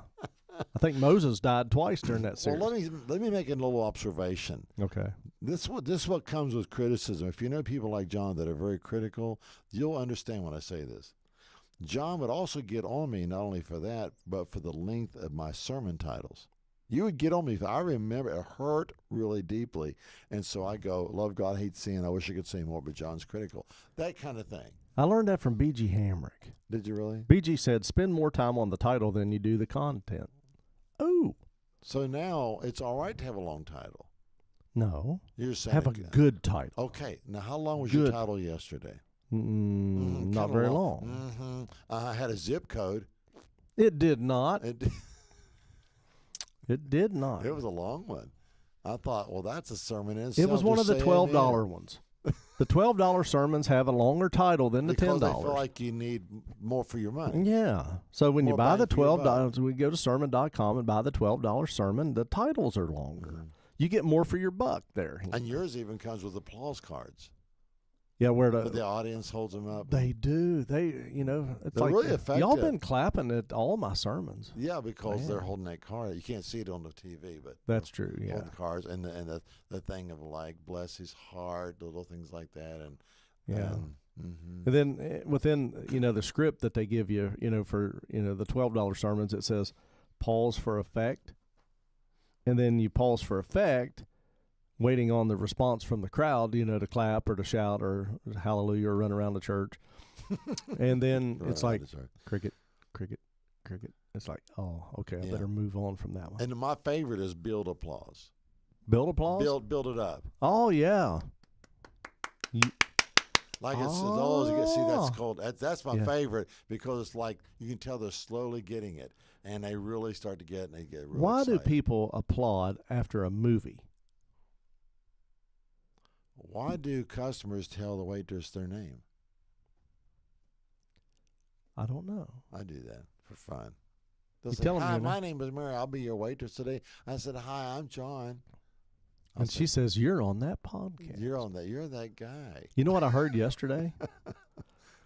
I think Moses died twice during that series. Well, let me make a little observation. Okay. This is what comes with criticism. If you know people like John that are very critical, you'll understand when I say this. John would also get on me not only for that, but for the length of my sermon titles. You would get on me. I remember it hurt really deeply. And so I go, love God, hate sin. I wish I could say more, but John's critical. That kind of thing. I learned that from B.G. Hamrick. Did you really? B.G. said, spend more time on the title than you do the content. Oh. So now it's all right to have a long title. No. You're saying have a good title. Okay. Now, how long was your title yesterday? Not very long. I had a zip code. It did not. It did. It did not. It was a long one. I thought, well, that's a sermon in It itself. was one of the Just say $12 amen. ones. The $12 sermons have a longer title than the Because $10. they feel like you need more for your money. Yeah. So when you More buy the bang for your $12, we go to sermon.com and buy the $12 sermon, the titles are longer. You get more for your buck there. And yours even comes with applause cards. Yeah, where The audience holds them up. they do. It's They're like really y'all effective. been clapping at all my sermons. Yeah, because they're Man. holding that card. You can't see it on the TV, but That's true. Yeah. holding cards and the thing of like bless his heart, little things like that, and Yeah. mhm. And then within the script that they give you, for the $12 sermons, it says pause for effect, and then you pause for effect, waiting on the response from the crowd, to clap or to shout or hallelujah or run around the church, and then it's like cricket, cricket, cricket. It's like, oh, okay, I better move on from that one. And my favorite is build applause. Build applause. Build it up. Oh yeah. Like it's that's called that's my favorite because it's like you can tell they're slowly getting it and they really start to get it and they get really Why excited. do people applaud after a movie? Why do customers tell the waitress their name? I don't know. I do that for fun. They'll You say, tell 'em hi, your my name is Mary. I'll be your waitress today. I said, hi, I'm John. And she says, "You're on that podcast. You're on that. You're that guy. You know what I heard yesterday?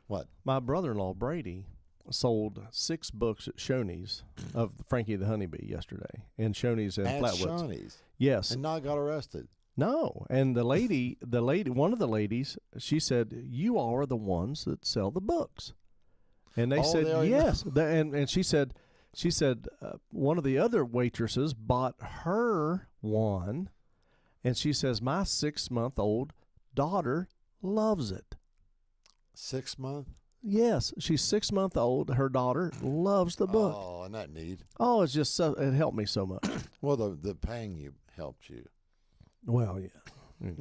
What? My brother-in-law Brady sold 6 books at Shoney's of Frankie the Honeybee yesterday, and Shoney's in At Flatwoods. Shoney's. Yes. And not got arrested. No. And the lady, one of the ladies, she said, "You all are the ones that sell the books." And they said, "Yes." And she said, one of the other waitresses bought her one. And she says, my 6-month-old daughter loves it. 6 months? Yes, she's 6 months old. Her daughter loves the book. Oh, and that neat. Oh, it's just it helped me so much. Well, the paying you helped you. Well, yeah,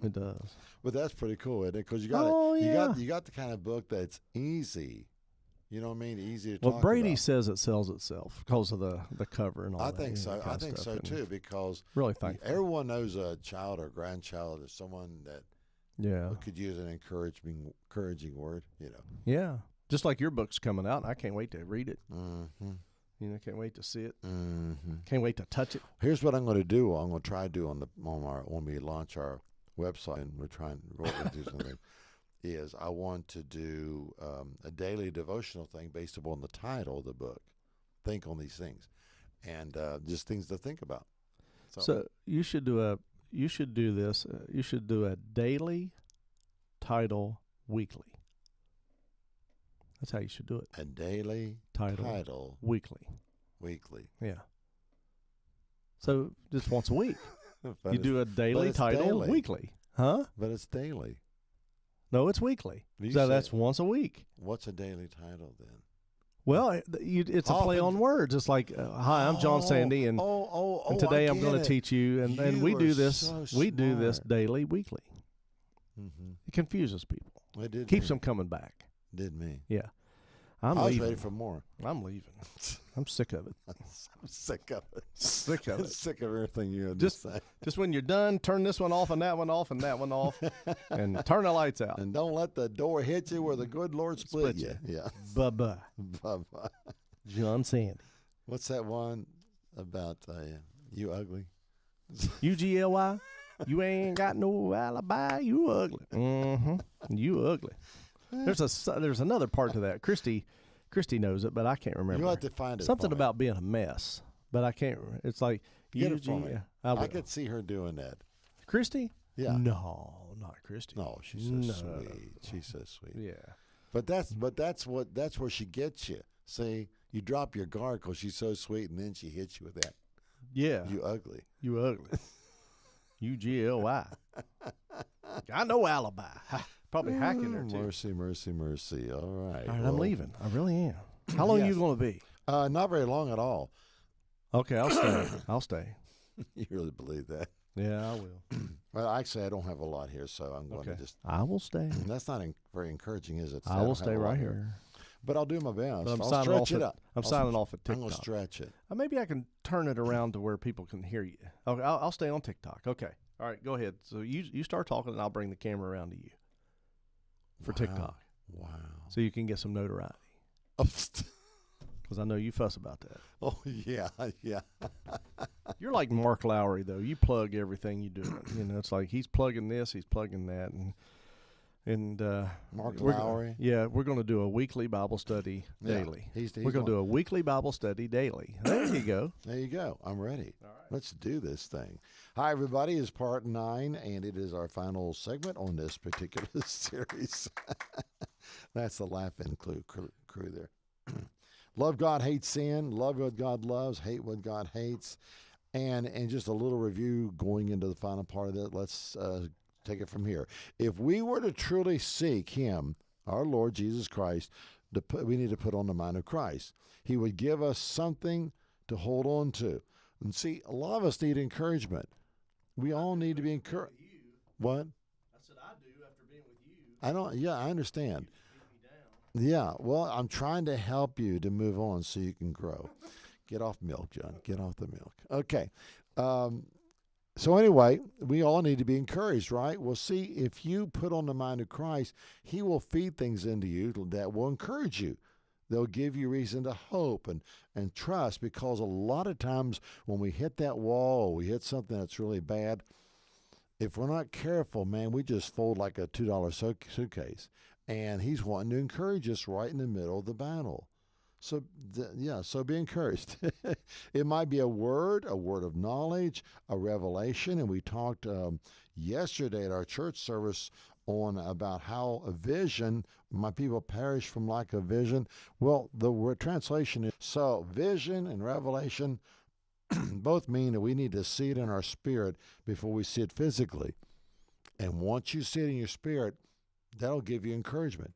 it does. But that's pretty cool, isn't it? Because you got you got the kind of book that's easy. You know what I mean? Easy to talk about. Well, Brady says it sells itself because of the cover and all that. I think so. I think so too, because really thankful. Everyone knows a child or grandchild or someone that could use an encouraging word. Yeah, just like your book's coming out. I can't wait to read it. Mm-hmm. Can't wait to see it. Mm-hmm. Can't wait to touch it. Here's what I'm going to do. I'm going to try to do when we launch our website, and we're trying to do something. Is I want to do a daily devotional thing based upon the title of the book. Think on these things, and just things to think about. So you should do this. You should do a daily title weekly. That's how you should do it. A daily title weekly. Yeah. So just once a week. You do a daily title weekly. Huh? But it's daily. No, it's weekly. So that's once a week. What's a daily title then? Well, it's a play on words. It's like, hi, I'm John Sandy, and today I'm going to teach you, and we do this. So we do this smart. daily, weekly. Mm-hmm. It confuses people. It did Keeps me. them coming back. Did me. Yeah. I was leaving. ready for more. I'm leaving. I'm sick of it. I'm sick of it. Sick of it. Sick of everything you had Just to say. Just when you're done, turn this one off and that one off and that one off, and turn the lights out. And don't let the door hit you where the good Lord split you. Yeah. Bye-bye. Bye-bye. John Sandy. What's that one about you ugly? UGLY? You ain't got no alibi. You ugly. Mm-hmm. You ugly. There's another part to that. Christy knows it, but I can't remember. You have to find it. Something about being a mess, but I can't. It's like Get it for me. I could see her doing that. Christy? Yeah. No, not Christy. No, she's so sweet. She's so sweet. Yeah. But that's where she gets you. See, you drop your guard because she's so sweet, and then she hits you with that. Yeah. You ugly. You ugly. UGLY. I know alibi. Probably hacking her too. Mercy, mercy, mercy. All right. All right, I'm leaving. I really am. How long are you going to be? Not very long at all. Okay, I'll stay. I'll stay. You really believe that? Yeah, I will. Well, actually, I don't have a lot here, so I'm going to just. I will stay. That's not very encouraging, is it? I will stay right here. But I'll do my best. But I'm I'll signing stretch off it at, up. I'm signing off at I'm going to TikTok. stretch it. Maybe I can turn it around to where people can hear you. Okay, I'll stay on TikTok. Okay. All right, go ahead. So you start talking, and I'll bring the camera around to you for TikTok. Wow. So you can get some notoriety. Because I know you fuss about that. Oh, yeah. You're like Mark Lowry, though. You plug everything you do. It's like he's plugging this, he's plugging that. And Mark Lowry? We're going to do a weekly Bible study daily. We're going to do a weekly Bible study daily. There you go. There you go. I'm ready. All right. Let's do this thing. Hi, everybody. It's part 9, and it is our final segment on this particular series. That's the laughing crew there. Love God, hate sin. Love what God loves, hate what God hates. And just a little review going into the final part of it. Let's take it from here. If we were to truly seek him, our Lord Jesus Christ, we need to put on the mind of Christ. He would give us something to hold on to. And see, a lot of us need encouragement. We all need to be encouraged. What? I said I do after being with you. I understand. You beat me down. Yeah, well, I'm trying to help you to move on so you can grow. Get off milk, John. Get off the milk. Okay. So anyway, we all need to be encouraged, right? Well, see, if you put on the mind of Christ, he will feed things into you that will encourage you. They'll give you reason to hope and trust, because a lot of times when we hit that wall or we hit something that's really bad, if we're not careful, man, we just fold like a $2 suitcase. And he's wanting to encourage us right in the middle of the battle. So, so be encouraged. It might be a word of knowledge, a revelation. And we talked yesterday at our church service on about how a vision, my people perish from lack of vision. Well, the word translation is, so vision and revelation both mean that we need to see it in our spirit before we see it physically. And once you see it in your spirit, that'll give you encouragement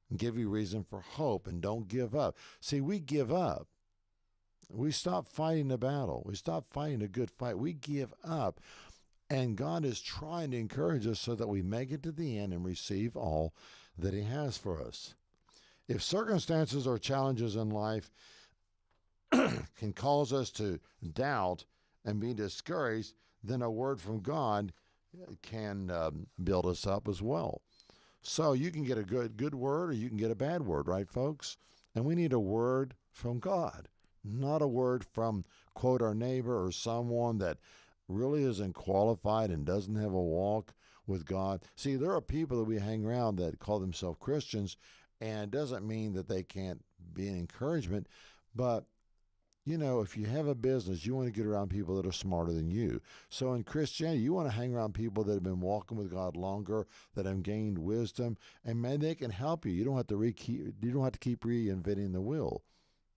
and give you reason for hope, and don't give up. See, we give up. We stop fighting the battle. We stop fighting a good fight. We give up. And God is trying to encourage us so that we make it to the end and receive all that he has for us. If circumstances or challenges in life can cause us to doubt and be discouraged, then a word from God can build us up as well. So you can get a good word, or you can get a bad word, right, folks? And we need a word from God, not a word from, quote, our neighbor or someone that really isn't qualified and doesn't have a walk with God. See, there are people that we hang around that call themselves Christians, and it doesn't mean that they can't be an encouragement. But, if you have a business, you want to get around people that are smarter than you. So in Christianity, you want to hang around people that have been walking with God longer, that have gained wisdom, and man, they can help you. You don't have to keep reinventing the wheel.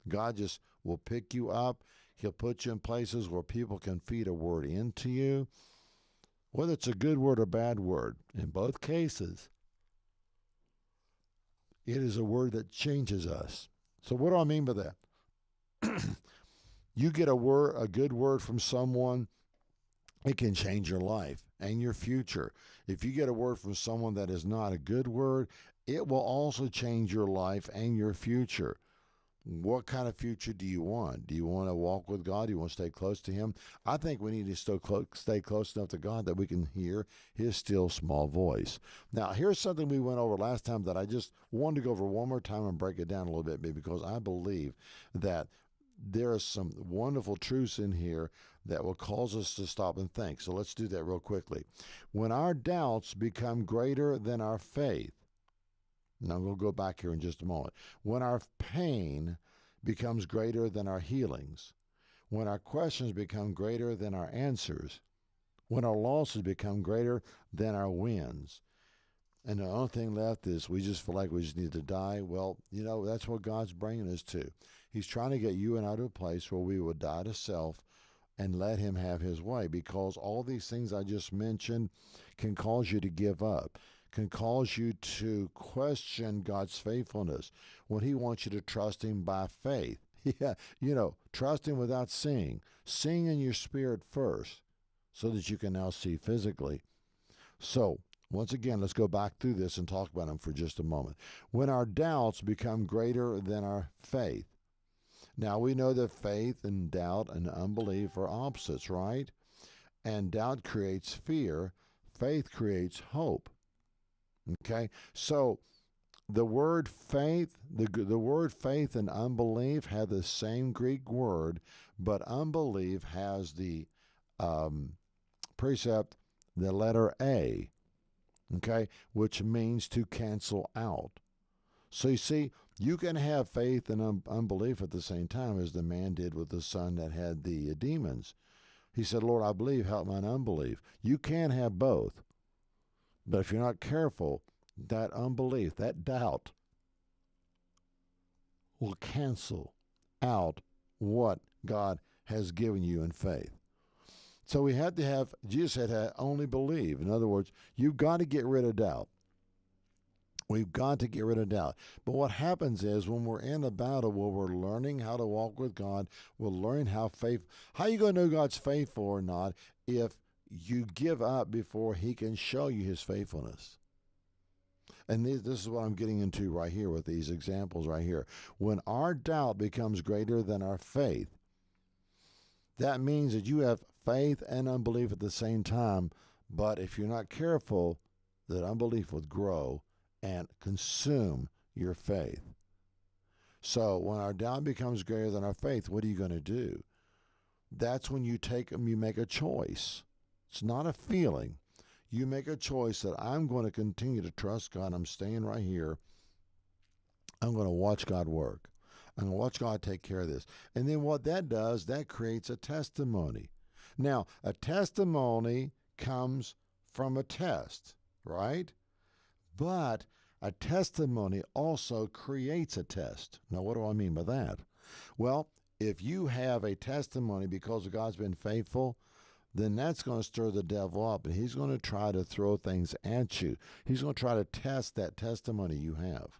God just will pick you up. He'll put you in places where people can feed a word into you, whether it's a good word or bad word. In both cases, it is a word that changes us. So what do I mean by that? You get a good word from someone, it can change your life and your future. If you get a word from someone that is not a good word, it will also change your life and your future. What kind of future do you want? Do you want to walk with God? Do you want to stay close to him? I think we need to stay close enough to God that we can hear his still small voice. Now, here's something we went over last time that I just wanted to go over one more time and break it down a little bit, because I believe that there are some wonderful truths in here that will cause us to stop and think. So let's do that real quickly. When our doubts become greater than our faith, now we'll go back here in just a moment. When our pain becomes greater than our healings, when our questions become greater than our answers, when our losses become greater than our wins, and the only thing left is we just feel like we just need to die, well, that's what God's bringing us to. He's trying to get you and I to a place where we will die to self and let him have his way, because all these things I just mentioned can cause you to give up, can cause you to question God's faithfulness when he wants you to trust him by faith. Yeah, trust him without seeing. Seeing in your spirit first so that you can now see physically. So Once again, let's go back through this and talk about them for just a moment. When our doubts become greater than our faith. Now, we know that faith and doubt and unbelief are opposites, right? And doubt creates fear. Faith creates hope. Okay? So, the word faith, the word faith and unbelief have the same Greek word, but unbelief has the precept, the letter A, okay, which means to cancel out. So you see, you can have faith and unbelief at the same time, as the man did with the son that had the demons. He said, Lord, I believe, help mine unbelief. You can have both. But if you're not careful, that unbelief, that doubt, will cancel out what God has given you in faith. So we had to have, Jesus said, only believe. In other words, you've got to get rid of doubt. We've got to get rid of doubt. But what happens is when we're in a battle where we're learning how to walk with God, we're learning how are you going to know God's faithful or not if you give up before he can show you his faithfulness? And this is what I'm getting into right here with these examples right here. When our doubt becomes greater than our faith, that means that you have faith and unbelief at the same time. But if you're not careful, that unbelief will grow and consume your faith. So when our doubt becomes greater than our faith, what are you going to do? That's when you make a choice. It's not a feeling. You make a choice that I'm going to continue to trust God. I'm staying right here. I'm going to watch God work. I'm going to watch God take care of this. And then what that does, that creates a testimony. Now, a testimony comes from a test, right? But a testimony also creates a test. Now, what do I mean by that? Well, if you have a testimony because God's been faithful, then that's going to stir the devil up, and he's going to try to throw things at you. He's going to try to test that testimony you have.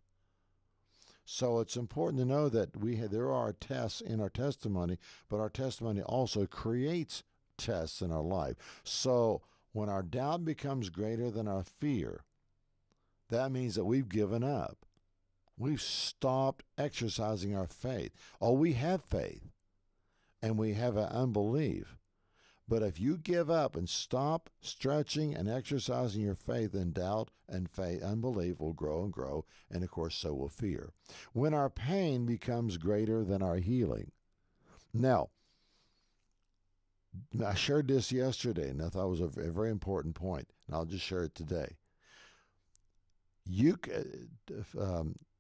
So it's important to know that there are tests in our testimony, but our testimony also creates tests in our life. So when our doubt becomes greater than our fear, that means that we've given up. We've stopped exercising our faith. Oh, we have faith, and we have an unbelief. But if you give up and stop stretching and exercising your faith, then doubt and unbelief will grow and grow, and of course so will fear. When our pain becomes greater than our healing. Now, I shared this yesterday, and I thought it was a very important point, and I'll just share it today.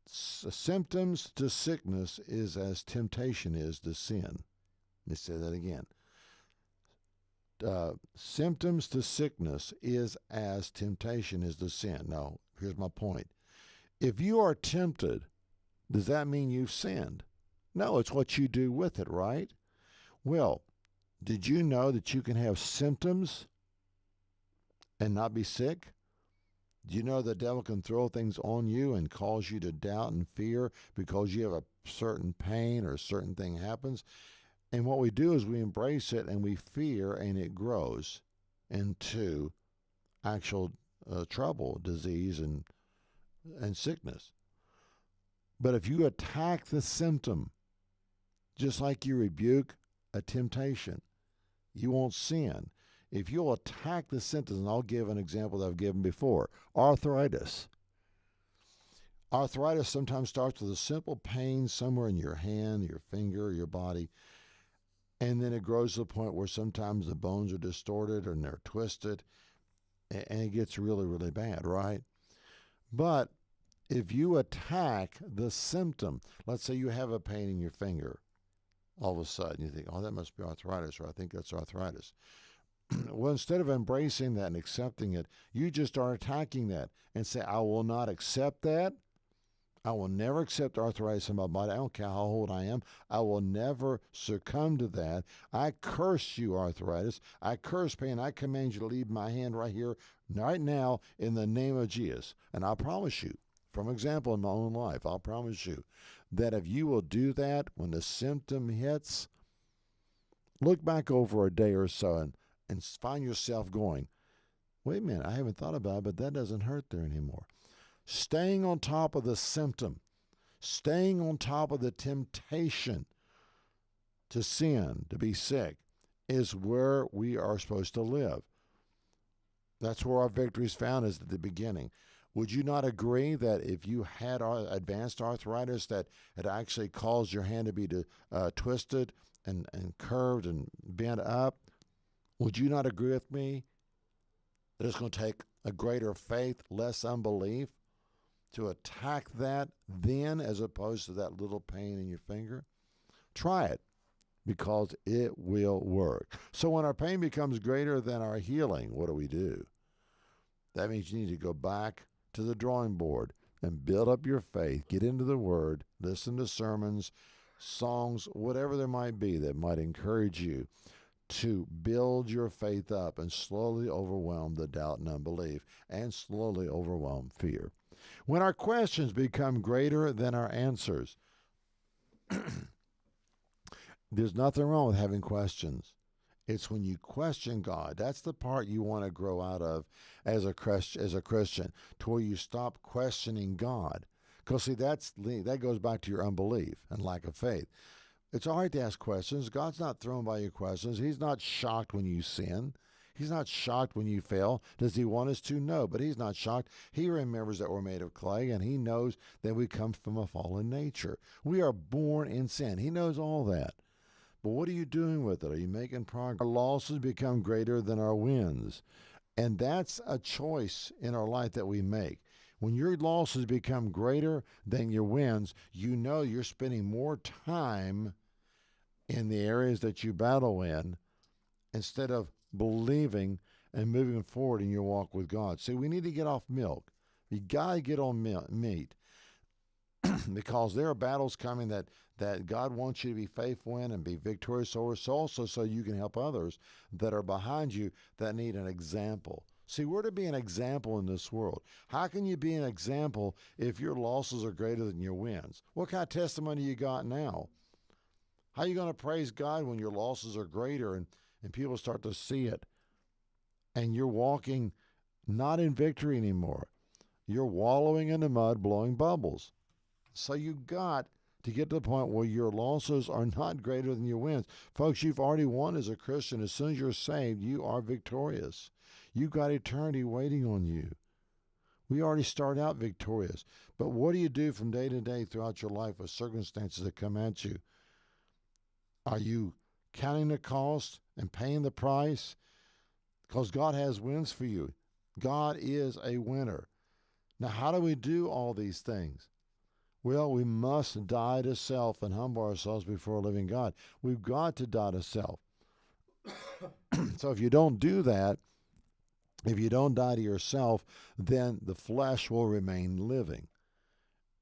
Symptoms to sickness is as temptation is to sin. Let me say that again. Symptoms to sickness is as temptation is to sin. Now, here's my point. If you are tempted, does that mean you've sinned? No, it's what you do with it, right? Well, did you know that you can have symptoms and not be sick? Do you know the devil can throw things on you and cause you to doubt and fear because you have a certain pain or a certain thing happens? And what we do is we embrace it and we fear, and it grows into actual trouble, disease, and sickness. But if you attack the symptom, just like you rebuke a temptation, you won't sin. If you'll attack the symptoms, and I'll give an example that I've given before, arthritis. Arthritis sometimes starts with a simple pain somewhere in your hand, your finger, your body, and then it grows to the point where sometimes the bones are distorted and they're twisted, and it gets really, really bad, right? But if you attack the symptom, let's say you have a pain in your finger, all of a sudden you think, oh, that must be arthritis, or I think that's arthritis. Well, instead of embracing that and accepting it, you just start attacking that and say, I will not accept that. I will never accept arthritis in my body. I don't care how old I am. I will never succumb to that. I curse you, arthritis. I curse pain. I command you to leave my hand right here, right now, in the name of Jesus. And I promise you, from example in my own life, I'll promise you that if you will do that when the symptom hits, look back over a day or so and find yourself going, wait a minute, I haven't thought about it, but that doesn't hurt there anymore. Staying on top of the symptom, staying on top of the temptation to sin, to be sick, is where we are supposed to live. That's where our victory is found, is at the beginning. Would you not agree that if you had advanced arthritis that it actually caused your hand to be twisted and curved and bent up, would you not agree with me that it's going to take a greater faith, less unbelief to attack that then as opposed to that little pain in your finger? Try it, because it will work. So when our pain becomes greater than our healing, what do? That means you need to go back to the drawing board and build up your faith, get into the Word, listen to sermons, songs, whatever there might be that might encourage you to build your faith up and slowly overwhelm the doubt and unbelief and slowly overwhelm fear. When our questions become greater than our answers, there's nothing wrong with having questions. It's when you question God. That's the part you want to grow out of as a Christian, to where you stop questioning God. Because, see, that goes back to your unbelief and lack of faith. It's all right to ask questions. God's not thrown by your questions. He's not shocked when you sin. He's not shocked when you fail. Does he want us to? No, but he's not shocked. He remembers that we're made of clay, and he knows that we come from a fallen nature. We are born in sin. He knows all that. But what are you doing with it? Are you making progress? Our losses become greater than our wins. And that's a choice in our life that we make. When your losses become greater than your wins, you know you're spending more time in the areas that you battle in instead of believing and moving forward in your walk with God. See, we need to get off milk. You got to get on meat. Because there are battles coming that God wants you to be faithful in and be victorious over, also so you can help others that are behind you that need an example. See, we're to be an example in this world. How can you be an example if your losses are greater than your wins? What kind of testimony you got now? How are you going to praise God when your losses are greater and people start to see it and you're walking not in victory anymore? You're wallowing in the mud, blowing bubbles. So you got to get to the point where your losses are not greater than your wins. Folks, you've already won as a Christian. As soon as you're saved, you are victorious. You've got eternity waiting on you. We already start out victorious. But what do you do from day to day throughout your life with circumstances that come at you? Are you counting the cost and paying the price? Because God has wins for you. God is a winner. Now, how do we do all these things? Well, we must die to self and humble ourselves before a living God. We've got to die to self. So if you don't do that, if you don't die to yourself, then the flesh will remain living.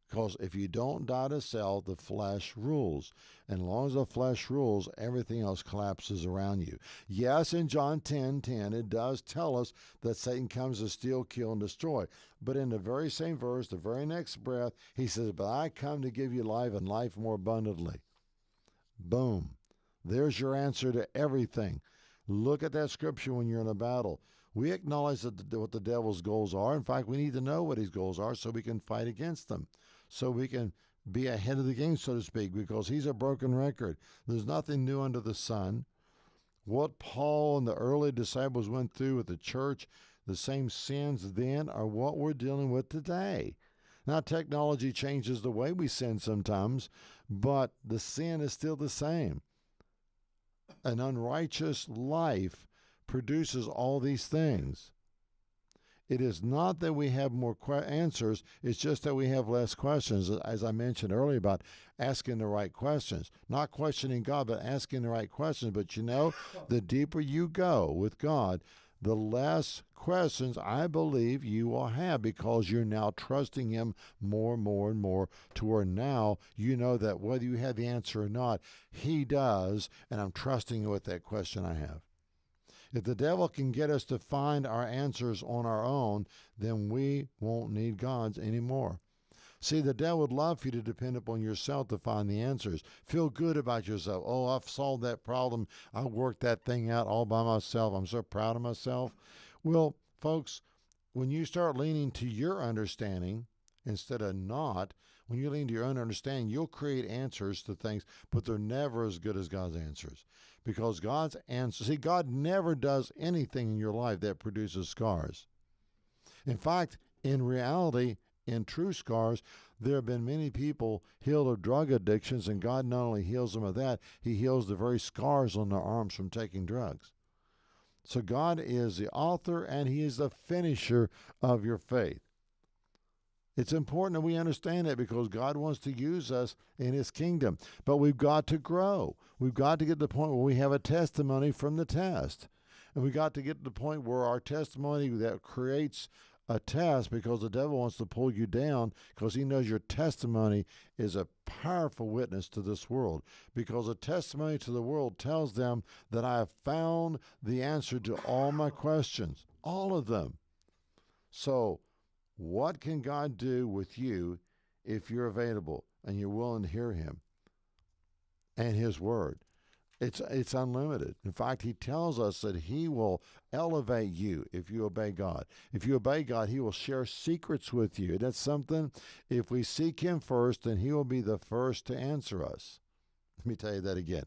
Because if you don't die to self, the flesh rules. And as long as the flesh rules, everything else collapses around you. Yes, in John 10:10, it does tell us that Satan comes to steal, kill, and destroy. But in the very same verse, the very next breath, he says, but I come to give you life and life more abundantly. Boom. There's your answer to everything. Look at that scripture when you're in a battle. We acknowledge what the devil's goals are. In fact, we need to know what his goals are so we can fight against them. So we can be ahead of the game, so to speak, because he's a broken record. There's nothing new under the sun. What Paul and the early disciples went through with the church, the same sins then, are what we're dealing with today. Now, technology changes the way we sin sometimes, but the sin is still the same. An unrighteous life produces all these things. It is not that we have more answers, it's just that we have less questions, as I mentioned earlier about asking the right questions. Not questioning God, but asking the right questions. But you know, the deeper you go with God, the less questions I believe you will have, because you're now trusting him more and more and more, to where now you know that whether you have the answer or not, he does, and I'm trusting you with that question I have. If the devil can get us to find our answers on our own, then we won't need God's anymore. See, the devil would love for you to depend upon yourself to find the answers. Feel good about yourself. Oh, I've solved that problem. I worked that thing out all by myself. I'm so proud of myself. Well, folks, when you start leaning to your understanding instead of not, when you lean to your own understanding, you'll create answers to things, but they're never as good as God's answers. Because God's answers, see, God never does anything in your life that produces scars. In fact, in reality, in true scars, there have been many people healed of drug addictions, and God not only heals them of that, he heals the very scars on their arms from taking drugs. So God is the author and he is the finisher of your faith. It's important that we understand that because God wants to use us in his kingdom. But we've got to grow. We've got to get to the point where we have a testimony from the test. And we've got to get to the point where our testimony that creates a test, because the devil wants to pull you down because he knows your testimony is a powerful witness to this world. Because a testimony to the world tells them that I have found the answer to all my questions, all of them. So what can God do with you if you're available and you're willing to hear him and his word? It's unlimited. In fact, he tells us that he will elevate you if you obey God. If you obey God, he will share secrets with you. That's something, if we seek him first, then he will be the first to answer us. Let me tell you that again.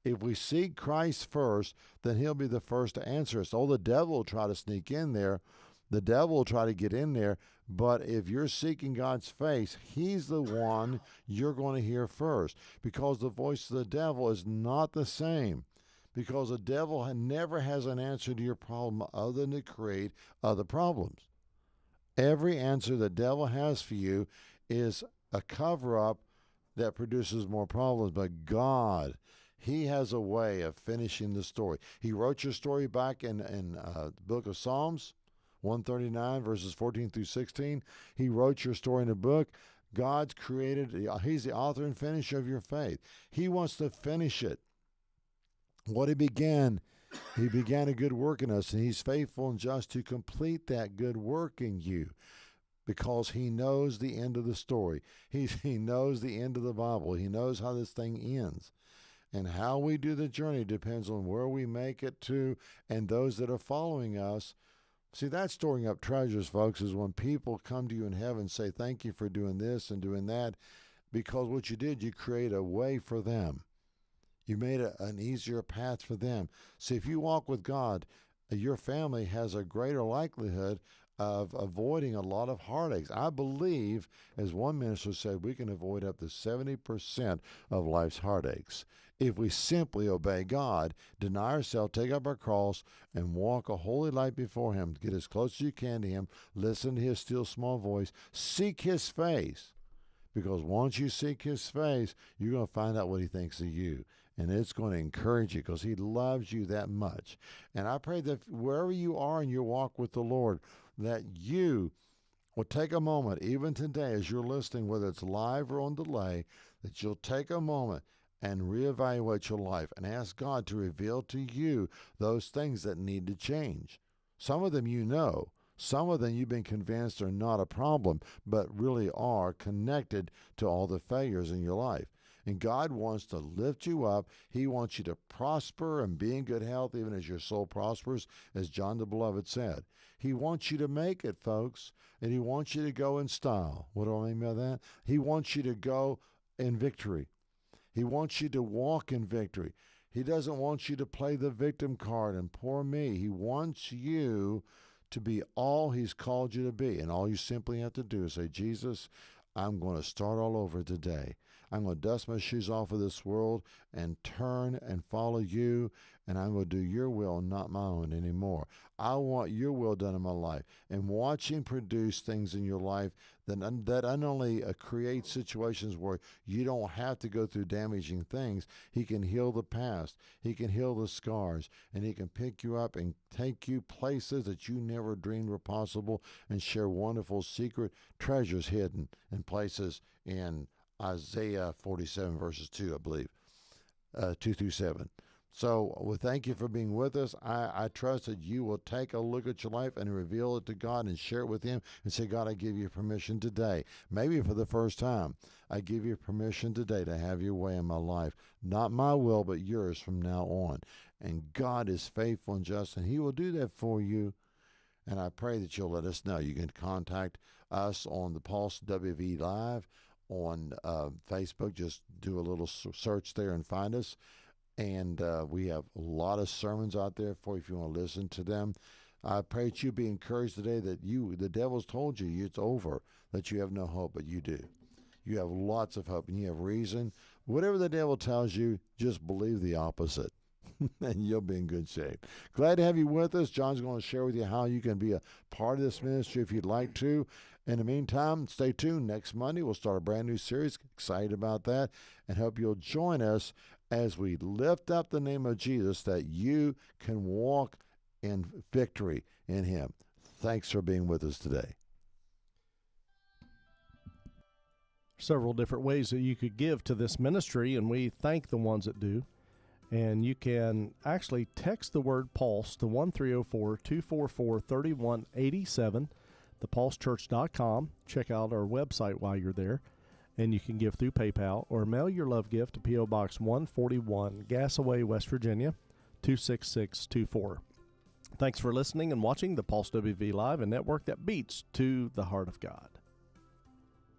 If we seek Christ first, then he'll be the first to answer us. Oh, the devil will try to sneak in there. The devil will try to get in there. But if you're seeking God's face, he's the one you're going to hear first, because the voice of the devil is not the same, because the devil never has an answer to your problem other than to create other problems. Every answer the devil has for you is a cover-up that produces more problems. But God, he has a way of finishing the story. He wrote your story back in the book of Psalms, 139 verses 14 through 16. He wrote your story in a book. God's created, he's the author and finisher of your faith. He wants to finish it. What he began a good work in us, and he's faithful and just to complete that good work in you, because he knows the end of the story. He knows the end of the Bible. He knows how this thing ends. And how we do the journey depends on where we make it to, and those that are following us. See, that's storing up treasures, folks, is when people come to you in heaven and say, thank you for doing this and doing that, because what you did, you create a way for them. You made an easier path for them. See, if you walk with God, your family has a greater likelihood of avoiding a lot of heartaches. I believe, as one minister said, we can avoid up to 70% of life's heartaches if we simply obey God, deny ourselves, take up our cross, and walk a holy life before him. Get as close as you can to him. Listen to his still small voice. Seek his face, because once you seek his face, you're going to find out what he thinks of you. And it's going to encourage you because he loves you that much. And I pray that wherever you are in your walk with the Lord, that you will take a moment, even today as you're listening, whether it's live or on delay, that you'll take a moment and reevaluate your life and ask God to reveal to you those things that need to change. Some of them you know. Some of them you've been convinced are not a problem, but really are connected to all the failures in your life. And God wants to lift you up. He wants you to prosper and be in good health, even as your soul prospers, as John the Beloved said. He wants you to make it, folks, and he wants you to go in style. What do I mean by that? He wants you to go in victory. He wants you to walk in victory. He doesn't want you to play the victim card and poor me. He wants you to be all he's called you to be. And all you simply have to do is say, Jesus, I'm going to start all over today. I'm going to dust my shoes off of this world and turn and follow you, and I'm going to do your will, not my own anymore. I want your will done in my life. And watch him produce things in your life that not only create situations where you don't have to go through damaging things. He can heal the past. He can heal the scars. And he can pick you up and take you places that you never dreamed were possible, and share wonderful secret treasures hidden in places in Isaiah 47 verses 2, I believe, 2 through 7. So we thank you for being with us. I trust that you will take a look at your life and reveal it to God and share it with him and say, God, I give you permission today. Maybe for the first time, I give you permission today to have your way in my life. Not my will, but yours from now on. And God is faithful and just, and he will do that for you. And I pray that you'll let us know. You can contact us on the Pulse WV Live on Facebook. Just do a little search there and find us. And we have a lot of sermons out there for you if you want to listen to them. I pray that you be encouraged today that the devil's told you it's over, that you have no hope, but you do. You have lots of hope and you have reason. Whatever the devil tells you, just believe the opposite. And you'll be in good shape. Glad to have you with us. John's going to share with you how you can be a part of this ministry if you'd like to. In the meantime, stay tuned. Next Monday, we'll start a brand new series. Excited about that. And hope you'll join us as we lift up the name of Jesus, that you can walk in victory in him. Thanks for being with us today. Several different ways that you could give to this ministry, and we thank the ones that do. And you can actually text the word PULSE to 1-304-244-3187, thepulsechurch.com. Check out our website while you're there. And you can give through PayPal or mail your love gift to P.O. Box 141, Gassaway, West Virginia, 26624. Thanks for listening and watching the Pulse WV Live, a network that beats to the heart of God.